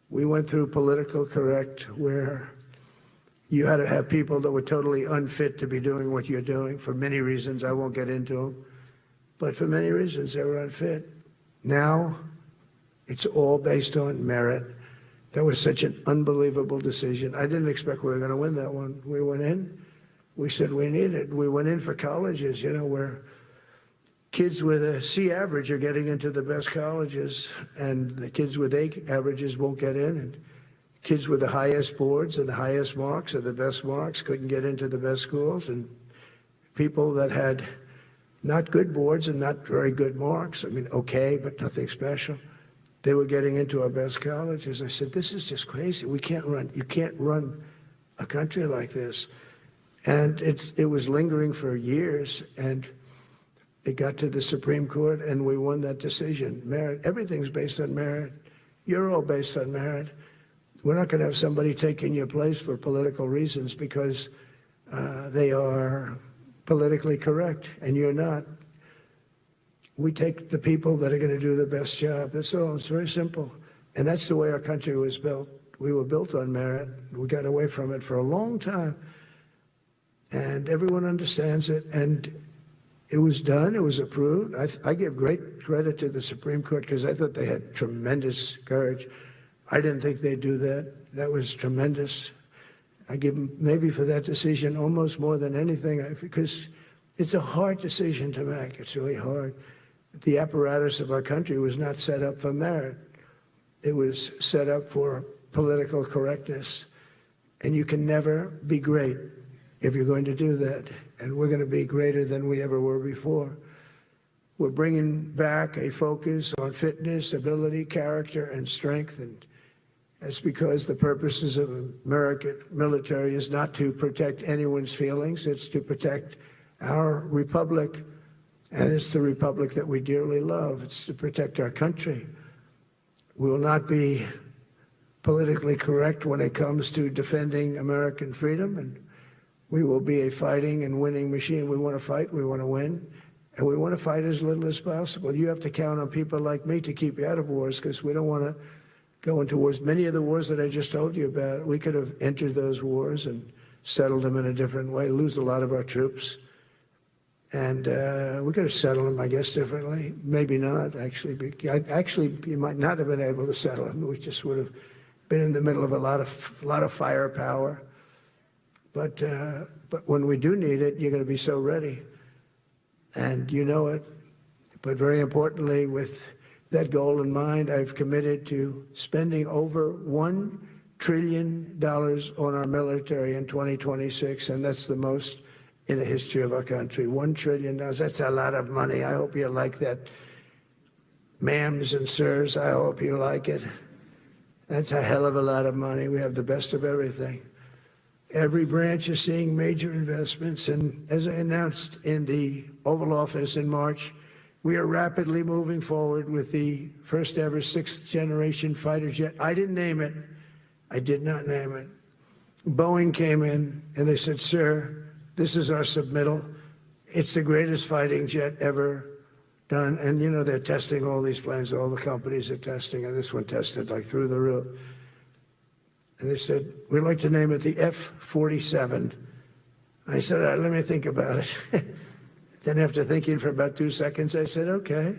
We went through political correct, where you had to have people that were totally unfit to be doing what you're doing for many reasons. I won't get into them, but for many reasons they were unfit. Now it's all based on merit. That was such an unbelievable decision. I didn't expect we were going to win that one. We went in. We said we need it. We went in for colleges, where kids with a C average are getting into the best colleges, and the kids with A averages won't get in, and kids with the highest boards and the highest marks or the best marks couldn't get into the best schools. And people that had not good boards and not very good marks. I mean, okay, but nothing special. They were getting into our best colleges. I said, this is just crazy. You can't run a country like this. And it was lingering for years, and it got to the Supreme Court, and we won that decision. Merit, everything's based on merit. You're all based on merit. We're not going to have somebody taking your place for political reasons because they are politically correct, and you're not. We take the people that are going to do the best job. That's all. It's very simple. And that's the way our country was built. We were built on merit. We got away from it for a long time. And everyone understands it. And it was done. It was approved. I give great credit to the Supreme Court because I thought they had tremendous courage. I didn't think they'd do that. That was tremendous. I give them maybe for that decision almost more than anything because it's a hard decision to make. It's really hard. The apparatus of our country was not set up for merit. It was set up for political correctness. And you can never be great if you're going to do that. And we're going to be greater than we ever were before. We're bringing back a focus on fitness, ability, character, and strength. And that's because the purposes of American military is not to protect anyone's feelings. It's to protect our republic. And it's the republic that we dearly love. It's to protect our country. We will not be politically correct when it comes to defending American freedom, and we will be a fighting and winning machine. We want to fight, we want to win, and we want to fight as little as possible. You have to count on people like me to keep you out of wars because we don't want to go into wars. Many of the wars that I just told you about, we could have entered those wars and settled them in a different way, lose a lot of our troops. And we could have settled them, I guess, differently. Maybe not, actually. Actually, you might not have been able to settle them. We just would have been in the middle of a lot of firepower. But when we do need it, you're going to be so ready. And you know it. But very importantly, with that goal in mind, I've committed to spending over $1 trillion on our military in 2026, and that's the most in the history of our country. $1 trillion, that's a lot of money. I hope you like that. Ma'ams and sirs, I hope you like it. That's a hell of a lot of money. We have the best of everything. Every branch is seeing major investments, and as I announced in the Oval Office in March, we are rapidly moving forward with the first ever 6th generation fighter jet. I didn't name it. I did not name it. Boeing came in and they said, sir, this is our submittal. It's the greatest fighting jet ever done. And, you know, they're testing all these planes. All the companies are testing, and this one tested like through the roof. And they said, we'd like to name it the F-47. I said, all right, let me think about it. Then after thinking for about 2 seconds, I said, okay.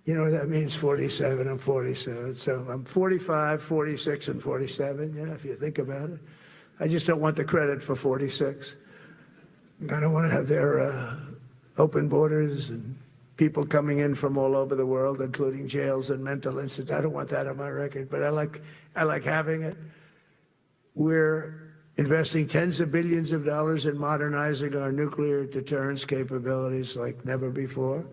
You know what that means, 47, I'm 47. So I'm 45, 46, and 47, you know, if you think about it. I just don't want the credit for 46. I don't want to have their open borders and people coming in from all over the world, including jails and mental institutes. I don't want that on my record, but I like having it. We're investing tens of billions of dollars in modernizing our nuclear deterrence capabilities like never before.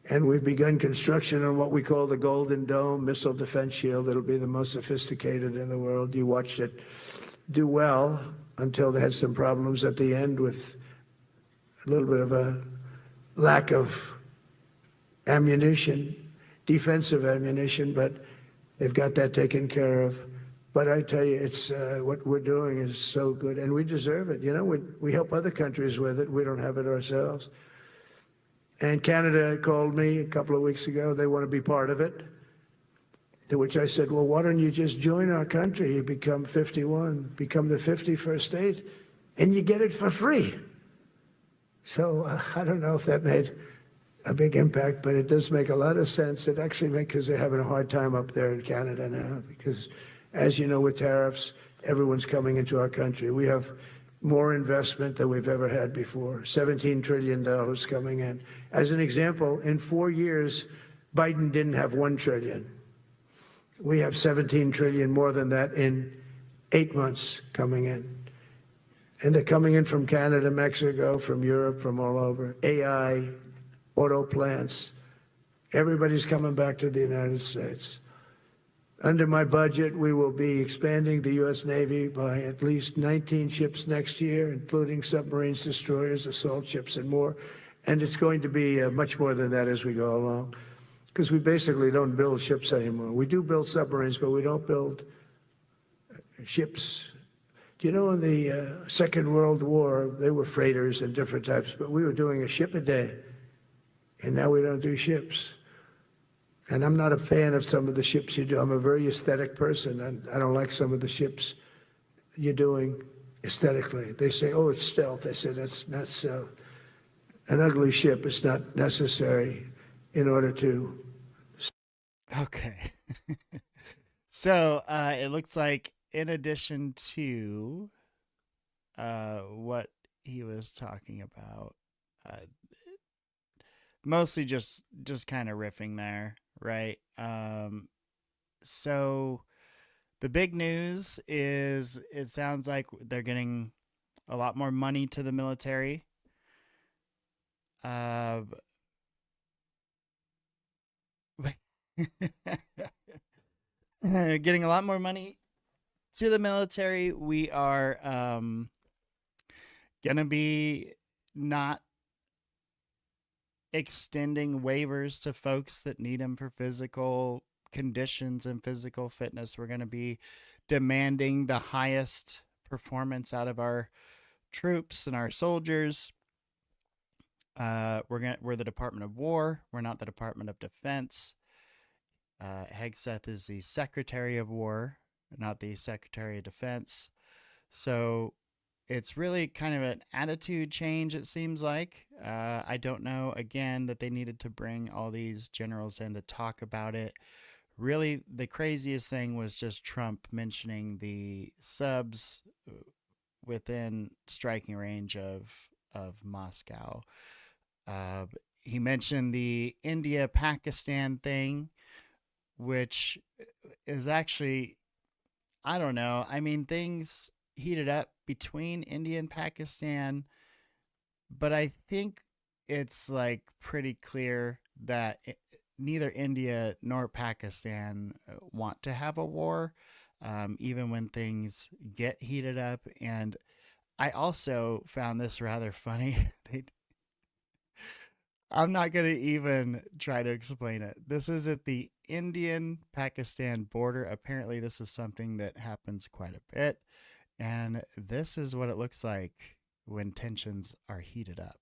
And we've begun construction on what we call the Golden Dome missile defense shield. It'll be the most sophisticated in the world. You watched it do well until they had some problems at the end with a little bit of a lack of ammunition, defensive ammunition, but they've got that taken care of. But I tell you, it's what we're doing is so good, and we deserve it. You know, we help other countries with it. We don't have it ourselves. And Canada called me a couple of weeks ago. They want to be part of it. To which I said, well, why don't you just join our country? You become 51, become the 51st state, and you get it for free. So I don't know if that made a big impact, but it does make a lot of sense. It actually makes, because they're having a hard time up there in Canada now, because as you know, with tariffs, everyone's coming into our country. We have more investment than we've ever had before, $17 trillion coming in. As an example, in 4 years, Biden didn't have $1 trillion. We have $17 trillion more than that in 8 months coming in. And they're coming in from Canada, Mexico, from Europe, from all over. AI, auto plants. Everybody's coming back to the United States. Under my budget, we will be expanding the U.S. Navy by at least 19 ships next year, including submarines, destroyers, assault ships, and more. And it's going to be much more than that as we go along, because we basically don't build ships anymore. We do build submarines, but we don't build ships. Do you know in the Second World War, they were freighters and different types, but we were doing a ship a day, and now we don't do ships. And I'm not a fan of some of the ships you do. I'm a very aesthetic person, and I don't like some of the ships you're doing aesthetically. They say, oh, it's stealth. I said, that's not stealth. An ugly ship is not necessary in order to... Okay. So it looks like in addition to what he was talking about, mostly just kind of riffing there, right? So the big news is it sounds like they're getting a lot more money to the military. Getting a lot more money to the military. We are gonna be not extending waivers to folks that need them for physical conditions and physical fitness. We're going to be demanding the highest performance out of our troops and our soldiers. We're the Department of War. We're not the Department of Defense. Hegseth is the Secretary of War, not the Secretary of Defense. So it's really kind of an attitude change, it seems like. I don't know, again, that they needed to bring all these generals in to talk about it. Really, the craziest thing was just Trump mentioning the subs within striking range of Moscow. He mentioned the India-Pakistan thing, which is actually, I don't know. I mean, things heated up between India and Pakistan, but I think it's like pretty clear that neither India nor Pakistan want to have a war, even when things get heated up. And I also found this rather funny. I'm not going to even try to explain it. This is at the Indian-Pakistan border. Apparently, this is something that happens quite a bit. And this is what it looks like when tensions are heated up.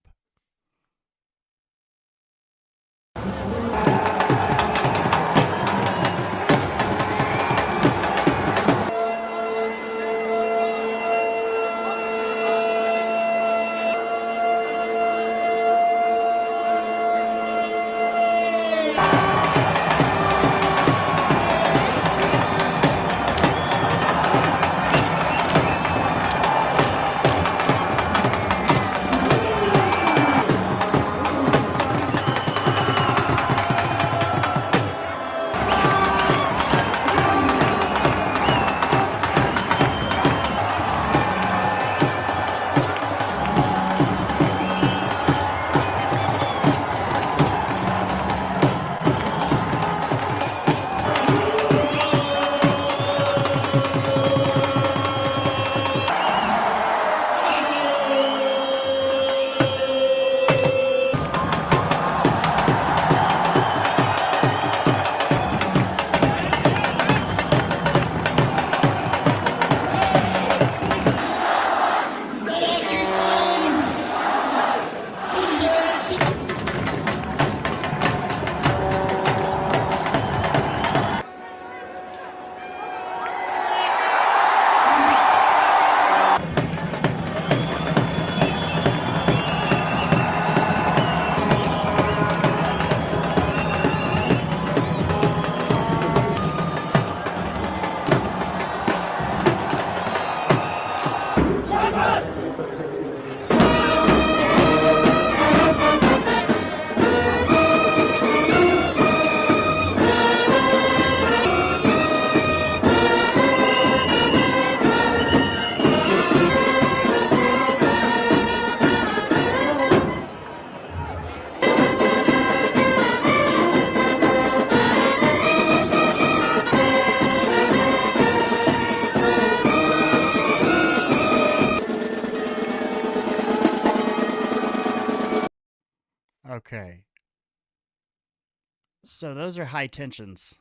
So those are high tensions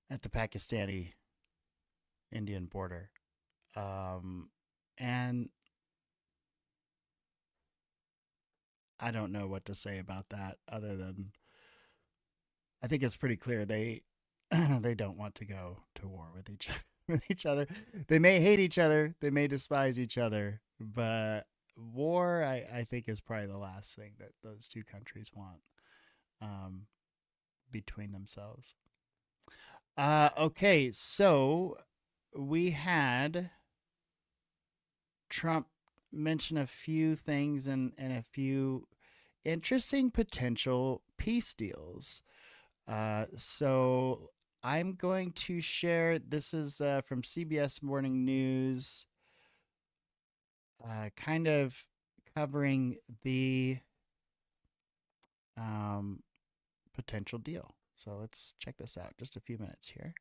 at the Pakistani Indian border. And I don't know what to say about that other than I think it's pretty clear they they don't want to go to war with each other. They may hate each other, they may despise each other, but war I think is probably the last thing that those two countries want between themselves. Okay, so we had Trump mention a few things and a few interesting potential peace deals. So I'm going to share, this is from CBS Morning News, kind of covering the potential deal. So let's check this out. Just a few minutes here.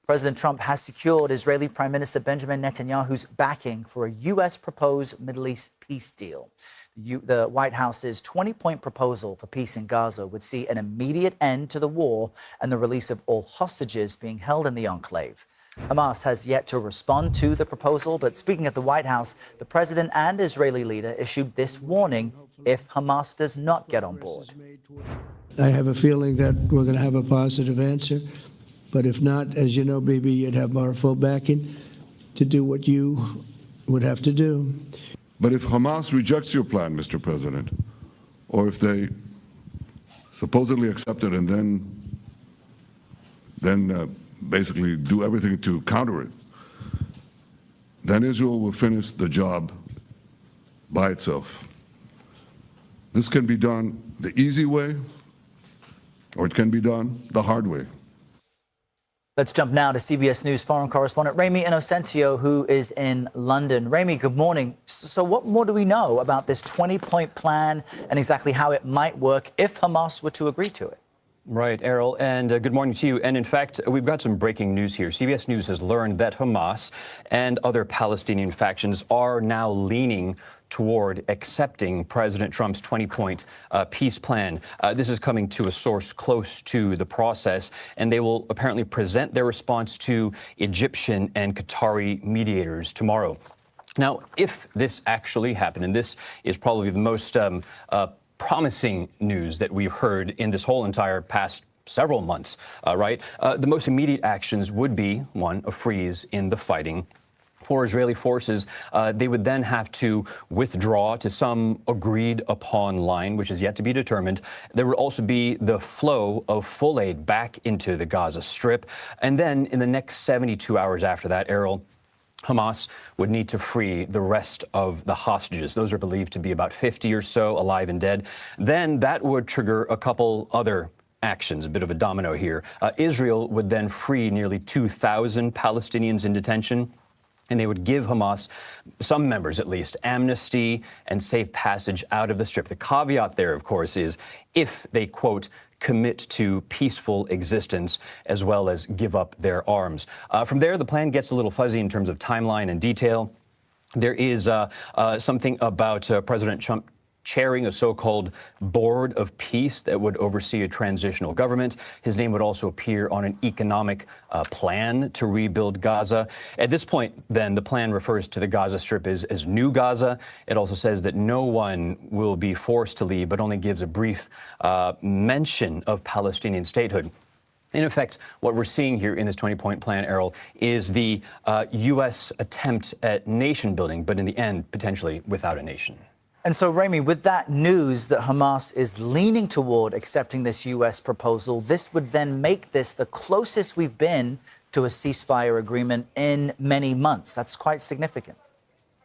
President Trump has secured Israeli Prime Minister Benjamin Netanyahu's backing for a U.S. proposed Middle East peace deal. The White House's 20-point proposal for peace in Gaza would see an immediate end to the war and the release of all hostages being held in the enclave. Hamas has yet to respond to the proposal, but speaking at the White House, the president and Israeli leader issued this warning if Hamas does not get on board. I have a feeling that we're going to have a positive answer. But if not, as you know, Bibi, you'd have our full backing to do what you would have to do. But if Hamas rejects your plan, Mr. President, or if they supposedly accept it and then basically do everything to counter it, then Israel will finish the job by itself. This can be done the easy way, or it can be done the hard way. Let's jump now to CBS News foreign correspondent Remi Inocencio, who is in London. Remi, good morning. So what more do we know about this 20-point plan and exactly how it might work if Hamas were to agree to it? Right, Errol, and good morning to you. And in fact, we've got some breaking news here. CBS News has learned that Hamas and other Palestinian factions are now leaning toward accepting President Trump's 20-point peace plan. This is coming to a source close to the process, and they will apparently present their response to Egyptian and Qatari mediators tomorrow. Now, if this actually happened, and this is probably the most promising news that we've heard in this whole entire past several months, right? The most immediate actions would be, one, a freeze in the fighting. For Israeli forces, they would then have to withdraw to some agreed upon line, which is yet to be determined. There would also be the flow of full aid back into the Gaza Strip. And then in the next 72 hours after that, Errol, Hamas would need to free the rest of the hostages. Those are believed to be about 50 or so, alive and dead. Then that would trigger a couple other actions, a bit of a domino here. Israel would then free nearly 2,000 Palestinians in detention. And they would give Hamas, some members at least, amnesty and safe passage out of the Strip. The caveat there, of course, is if they, quote, commit to peaceful existence as well as give up their arms. From there, the plan gets a little fuzzy in terms of timeline and detail. There is something about President Trump chairing a so-called board of peace that would oversee a transitional government. His name would also appear on an economic plan to rebuild Gaza. At this point, then, the plan refers to the Gaza Strip as New Gaza. It also says that no one will be forced to leave, but only gives a brief mention of Palestinian statehood. In effect, what we're seeing here in this 20-point plan, Errol, is the U.S. attempt at nation building, but in the end, potentially without a nation. And so, Remi, with that news that Hamas is leaning toward accepting this U.S. proposal, this would then make this the closest we've been to a ceasefire agreement in many months. That's quite significant.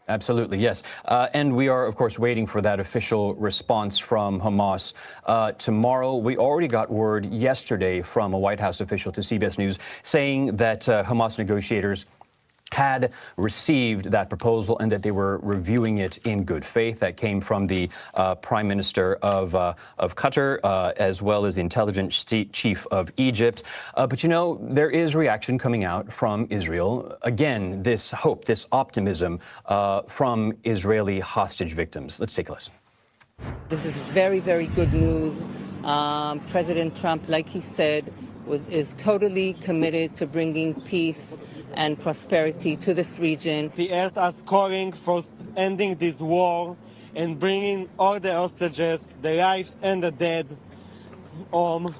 Absolutely, yes. And we are, of course, waiting for that official response from Hamas tomorrow. We already got word yesterday from a White House official to CBS News saying that Hamas negotiators had received that proposal and that they were reviewing it in good faith. That came from the Prime Minister of Qatar, as well as the intelligence chief of Egypt. But, you know, there is reaction coming out from Israel. Again, this hope, this optimism from Israeli hostage victims. Let's take a listen. This is very, very good news. President Trump, like he said, is totally committed to bringing peace and prosperity to this region. The earth is calling for ending this war and bringing all the hostages, the lives and the dead, home.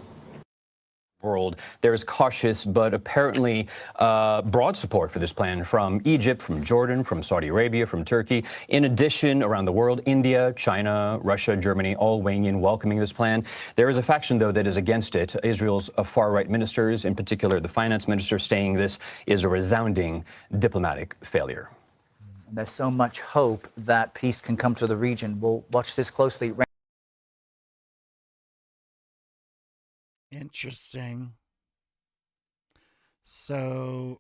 World. There's cautious but apparently broad support for this plan from Egypt, from Jordan, from Saudi Arabia, from Turkey. In addition, around the world, India, China, Russia, Germany, all weighing in, welcoming this plan. There is a faction, though, that is against it. Israel's far-right ministers, in particular the finance minister, saying this is a resounding diplomatic failure. There's so much hope that peace can come to the region. We'll watch this closely. Interesting. So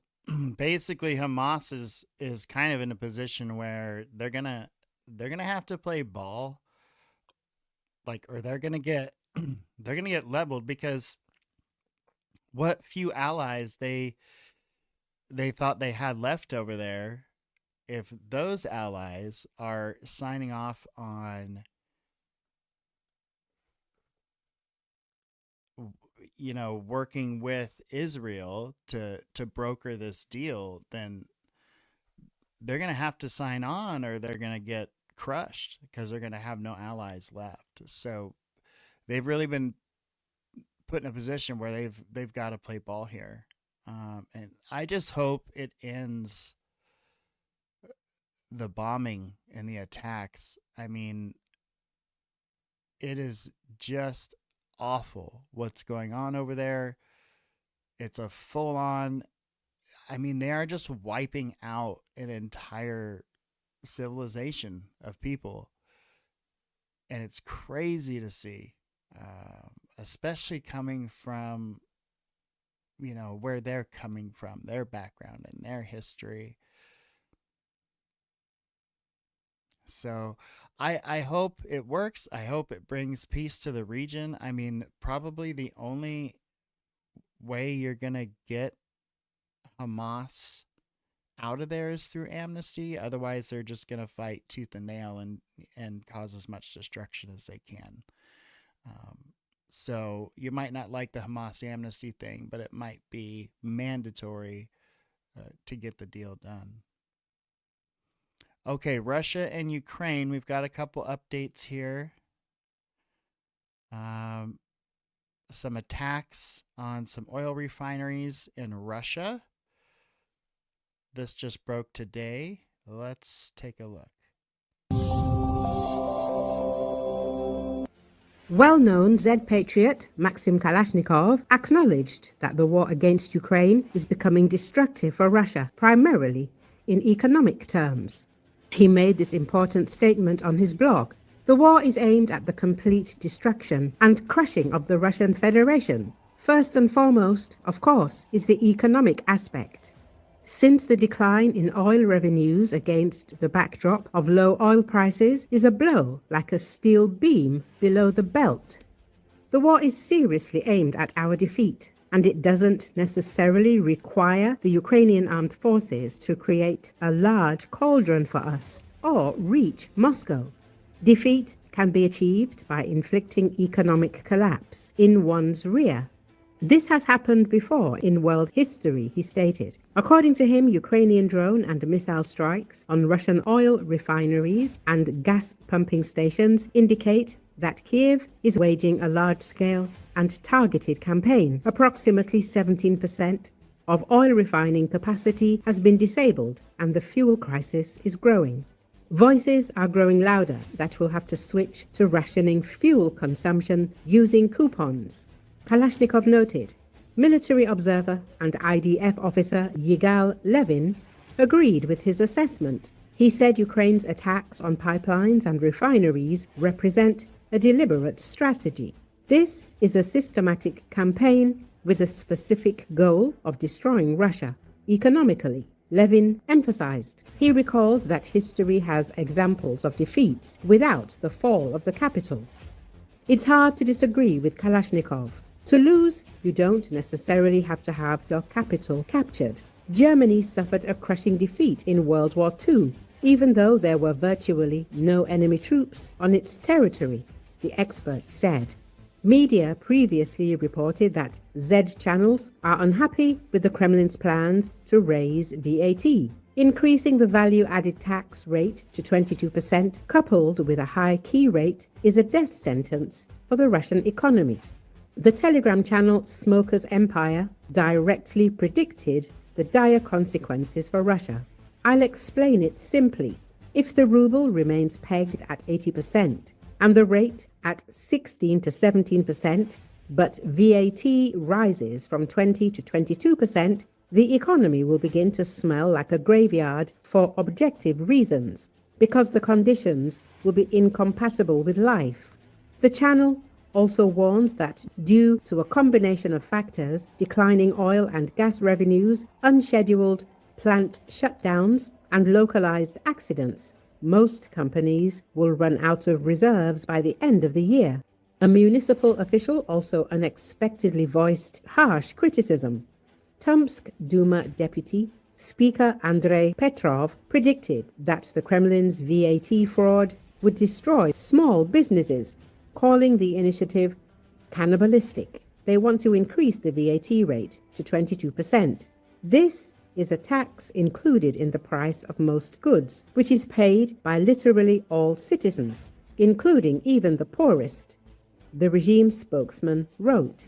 basically Hamas is kind of in a position where they're gonna have to play ball, like, or they're gonna get they're gonna get leveled, because what few allies they thought they had left over there, if those allies are signing off on, you know, working with Israel to broker this deal, then they're going to have to sign on, or they're going to get crushed, because they're going to have no allies left. So they've really been put in a position where they've got to play ball here. And I just hope it ends the bombing and the attacks. I mean, it is just awful what's going on over there. It's a full-on, I mean, they are just wiping out an entire civilization of people, and it's crazy to see, especially coming from, you know, where they're coming from, their background and their history. So I hope it works. I hope it brings peace to the region. I mean, probably the only way you're going to get Hamas out of there is through amnesty. Otherwise, they're just going to fight tooth and nail and cause as much destruction as they can. So you might not like the Hamas amnesty thing, but it might be mandatory to get the deal done. Okay, Russia and Ukraine, we've got a couple updates here. Some attacks on some oil refineries in Russia. This just broke today. Let's take a look. Well-known Z patriot Maxim Kalashnikov acknowledged that the war against Ukraine is becoming destructive for Russia, primarily in economic terms. He made this important statement on his blog. The war is aimed at the complete destruction and crushing of the Russian Federation. First and foremost, of course, is the economic aspect. Since the decline in oil revenues against the backdrop of low oil prices is a blow like a steel beam below the belt. The war is seriously aimed at our defeat, and it doesn't necessarily require the Ukrainian armed forces to create a large cauldron for us or reach Moscow. Defeat can be achieved by inflicting economic collapse in one's rear. This has happened before in world history, he stated. According to him, Ukrainian drone and missile strikes on Russian oil refineries and gas pumping stations indicate that Kiev is waging a large-scale and targeted campaign. Approximately 17% of oil refining capacity has been disabled, and the fuel crisis is growing. Voices are growing louder that we'll have to switch to rationing fuel consumption using coupons. Kalashnikov noted. Military observer and IDF officer Yigal Levin agreed with his assessment. He said Ukraine's attacks on pipelines and refineries represent a deliberate strategy. This is a systematic campaign with a specific goal of destroying Russia economically, Levin emphasized. He recalled that history has examples of defeats without the fall of the capital. It's hard to disagree with Kalashnikov. To lose, you don't necessarily have to have your capital captured. Germany suffered a crushing defeat in World War II, even though there were virtually no enemy troops on its territory, the experts said. Media previously reported that Z channels are unhappy with the Kremlin's plans to raise VAT. Increasing the value-added tax rate to 22%, coupled with a high key rate, is a death sentence for the Russian economy. The Telegram channel Smoker's Empire directly predicted the dire consequences for Russia. I'll explain it simply. If the ruble remains pegged at 80% and the rate at 16 to 17%, but VAT rises from 20 to 22%, the economy will begin to smell like a graveyard for objective reasons, because the conditions will be incompatible with life. The channel also warns that due to a combination of factors, declining oil and gas revenues, unscheduled plant shutdowns, and localized accidents, most companies will run out of reserves by the end of the year. A municipal official also unexpectedly voiced harsh criticism. Tomsk Duma deputy Speaker Andrei Petrov predicted that the Kremlin's VAT fraud would destroy small businesses, calling the initiative cannibalistic. They want to increase the VAT rate to 22%. This is a tax included in the price of most goods, which is paid by literally all citizens, including even the poorest, the regime spokesman wrote.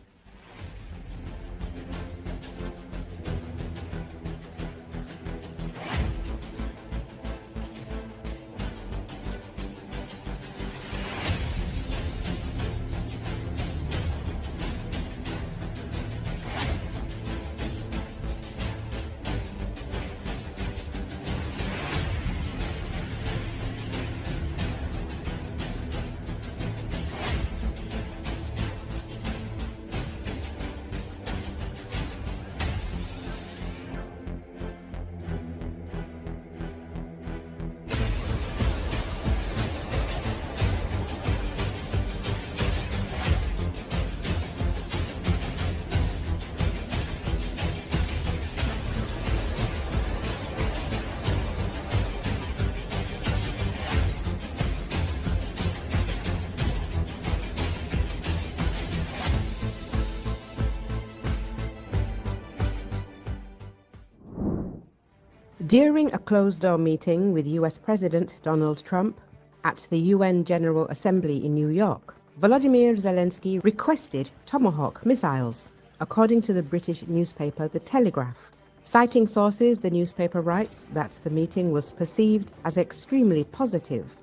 During a closed-door meeting with US President Donald Trump at the UN General Assembly in New York, Volodymyr Zelensky requested Tomahawk missiles, according to the British newspaper The Telegraph. Citing sources, the newspaper writes that the meeting was perceived as extremely positive.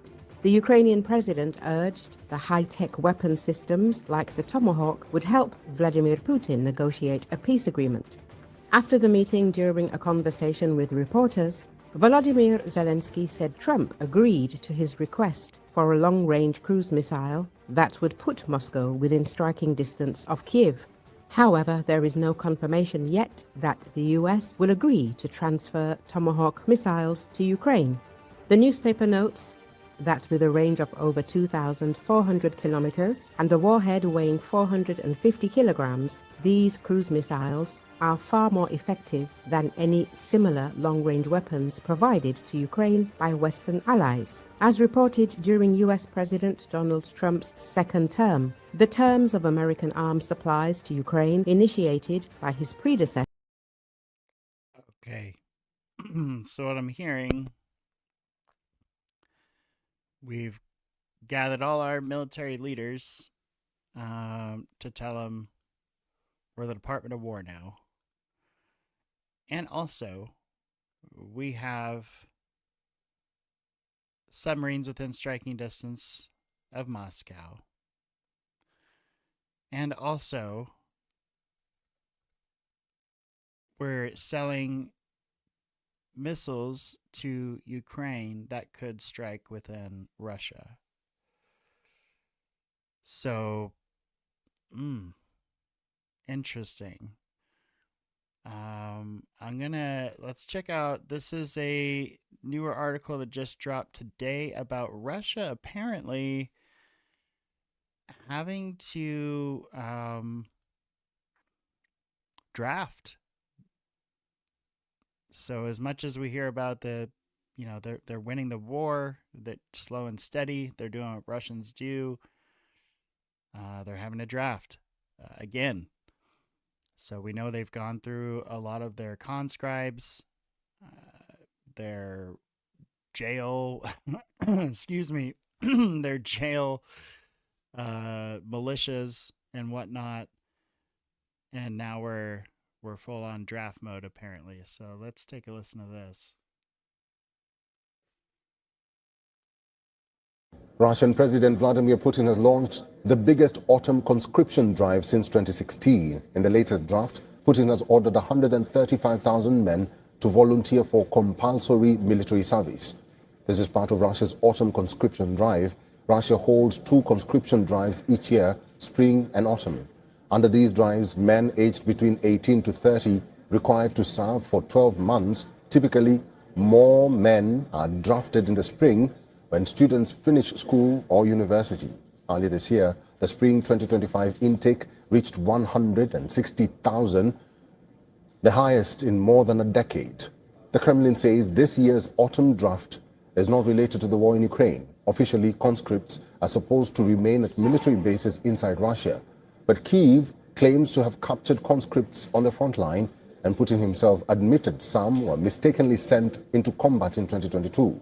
The Ukrainian president urged the high-tech weapon systems like the Tomahawk would help Vladimir Putin negotiate a peace agreement. After the meeting, during a conversation with reporters, Volodymyr Zelensky said Trump agreed to his request for a long-range cruise missile that would put Moscow within striking distance of Kiev. However, there is no confirmation yet that the US will agree to transfer Tomahawk missiles to Ukraine. The newspaper notes that with a range of over 2,400 kilometers and a warhead weighing 450 kilograms, these cruise missiles are far more effective than any similar long-range weapons provided to Ukraine by Western allies. As reported during US President Donald Trump's second term, the terms of American arms supplies to Ukraine initiated by his predecessor. Okay. So what I'm hearing, we've gathered all our military leaders to tell them we're the Department of War now. And also, we have submarines within striking distance of Moscow. And also, we're selling missiles to Ukraine that could strike within Russia. So, interesting. Let's check out, this is a newer article that just dropped today about Russia apparently having to draft. So as much as we hear about they're winning the war, that slow and steady, they're doing what Russians do. they're having a draft again. So we know they've gone through a lot of their conscribes, their jail, excuse me, their jail militias and whatnot, and now we're full on draft mode apparently. So let's take a listen to this. Russian President Vladimir Putin has launched the biggest autumn conscription drive since 2016. In the latest draft, Putin has ordered 135,000 men to volunteer for compulsory military service. This is part of Russia's autumn conscription drive. Russia holds 2 conscription drives each year, spring and autumn. Under these drives, men aged between 18 to 30 required to serve for 12 months. Typically, more men are drafted in the spring when students finish school or university. Earlier this year, the spring 2025 intake reached 160,000, the highest in more than a decade. The Kremlin says this year's autumn draft is not related to the war in Ukraine. Officially, conscripts are supposed to remain at military bases inside Russia. But Kyiv claims to have captured conscripts on the front line, and Putin himself admitted some were mistakenly sent into combat in 2022.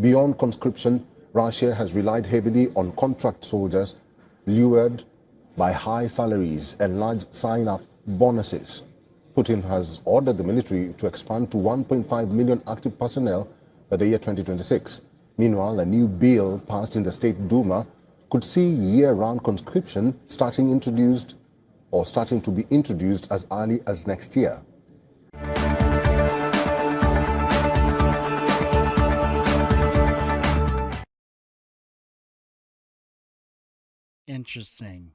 Beyond conscription, Russia has relied heavily on contract soldiers, lured by high salaries and large sign-up bonuses. Putin has ordered the military to expand to 1.5 million active personnel by the year 2026. Meanwhile, a new bill passed in the State Duma could see year-round conscription starting to be introduced as early as next year. Interesting.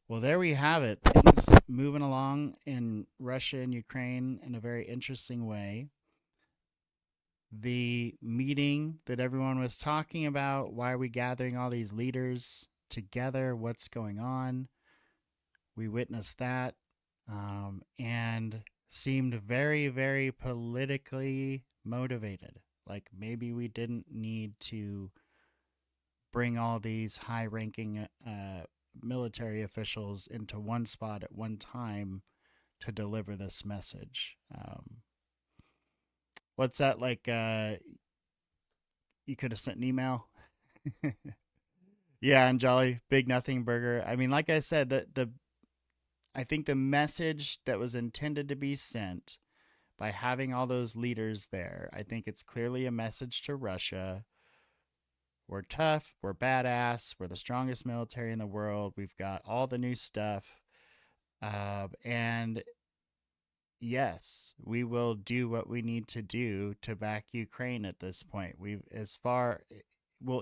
Well, there we have it. Things moving along in Russia and Ukraine in a very interesting way. The meeting that everyone was talking about, why are we gathering all these leaders together? What's going on? We witnessed that and seemed very, very politically motivated. Like maybe we didn't need to bring all these high-ranking military officials into one spot at one time to deliver this message. What's that like? You could have sent an email. Yeah, and Jolly Big Nothing Burger. I mean, like I said, I think the message that was intended to be sent by having all those leaders there, I think it's clearly a message to Russia. We're tough, we're badass, we're the strongest military in the world, we've got all the new stuff, and yes, we will do what we need to do to back Ukraine at this point. We'll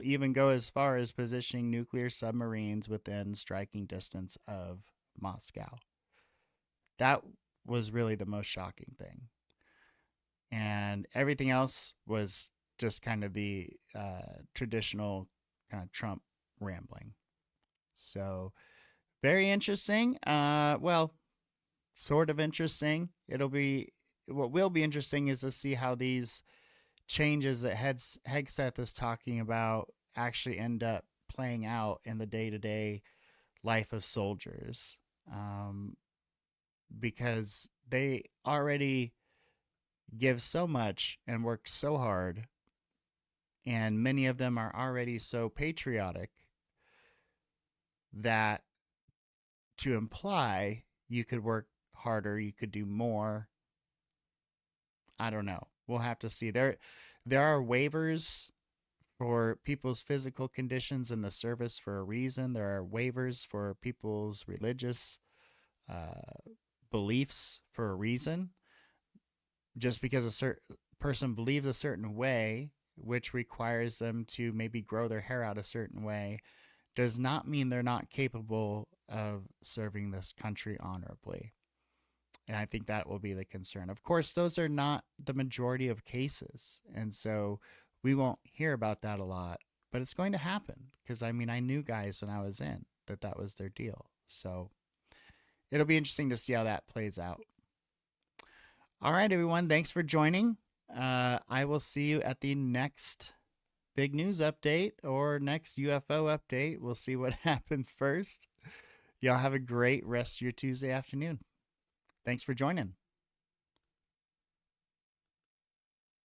even go as far as positioning nuclear submarines within striking distance of Moscow. That was really the most shocking thing. And everything else was just kind of the traditional kind of Trump rambling. So very interesting. Well, sort of interesting. What will be interesting is to see how these changes that Hegseth is talking about actually end up playing out in the day-to-day life of soldiers. Because they already give so much and work so hard, and many of them are already so patriotic that to imply you could work harder, you could do more, I don't know. We'll have to see. There are waivers for people's physical conditions in the service for a reason. There are waivers for people's religious beliefs for a reason. Just because a certain person believes a certain way, which requires them to maybe grow their hair out a certain way, does not mean they're not capable of serving this country honorably. And I think that will be the concern. Of course, those are not the majority of cases. And so we won't hear about that a lot, but it's going to happen. Because, I mean, I knew guys when I was in that was their deal. So it'll be interesting to see how that plays out. All right, everyone. Thanks for joining. I will see you at the next big news update or next UFO update. We'll see what happens first. Y'all have a great rest of your Tuesday afternoon. Thanks for joining.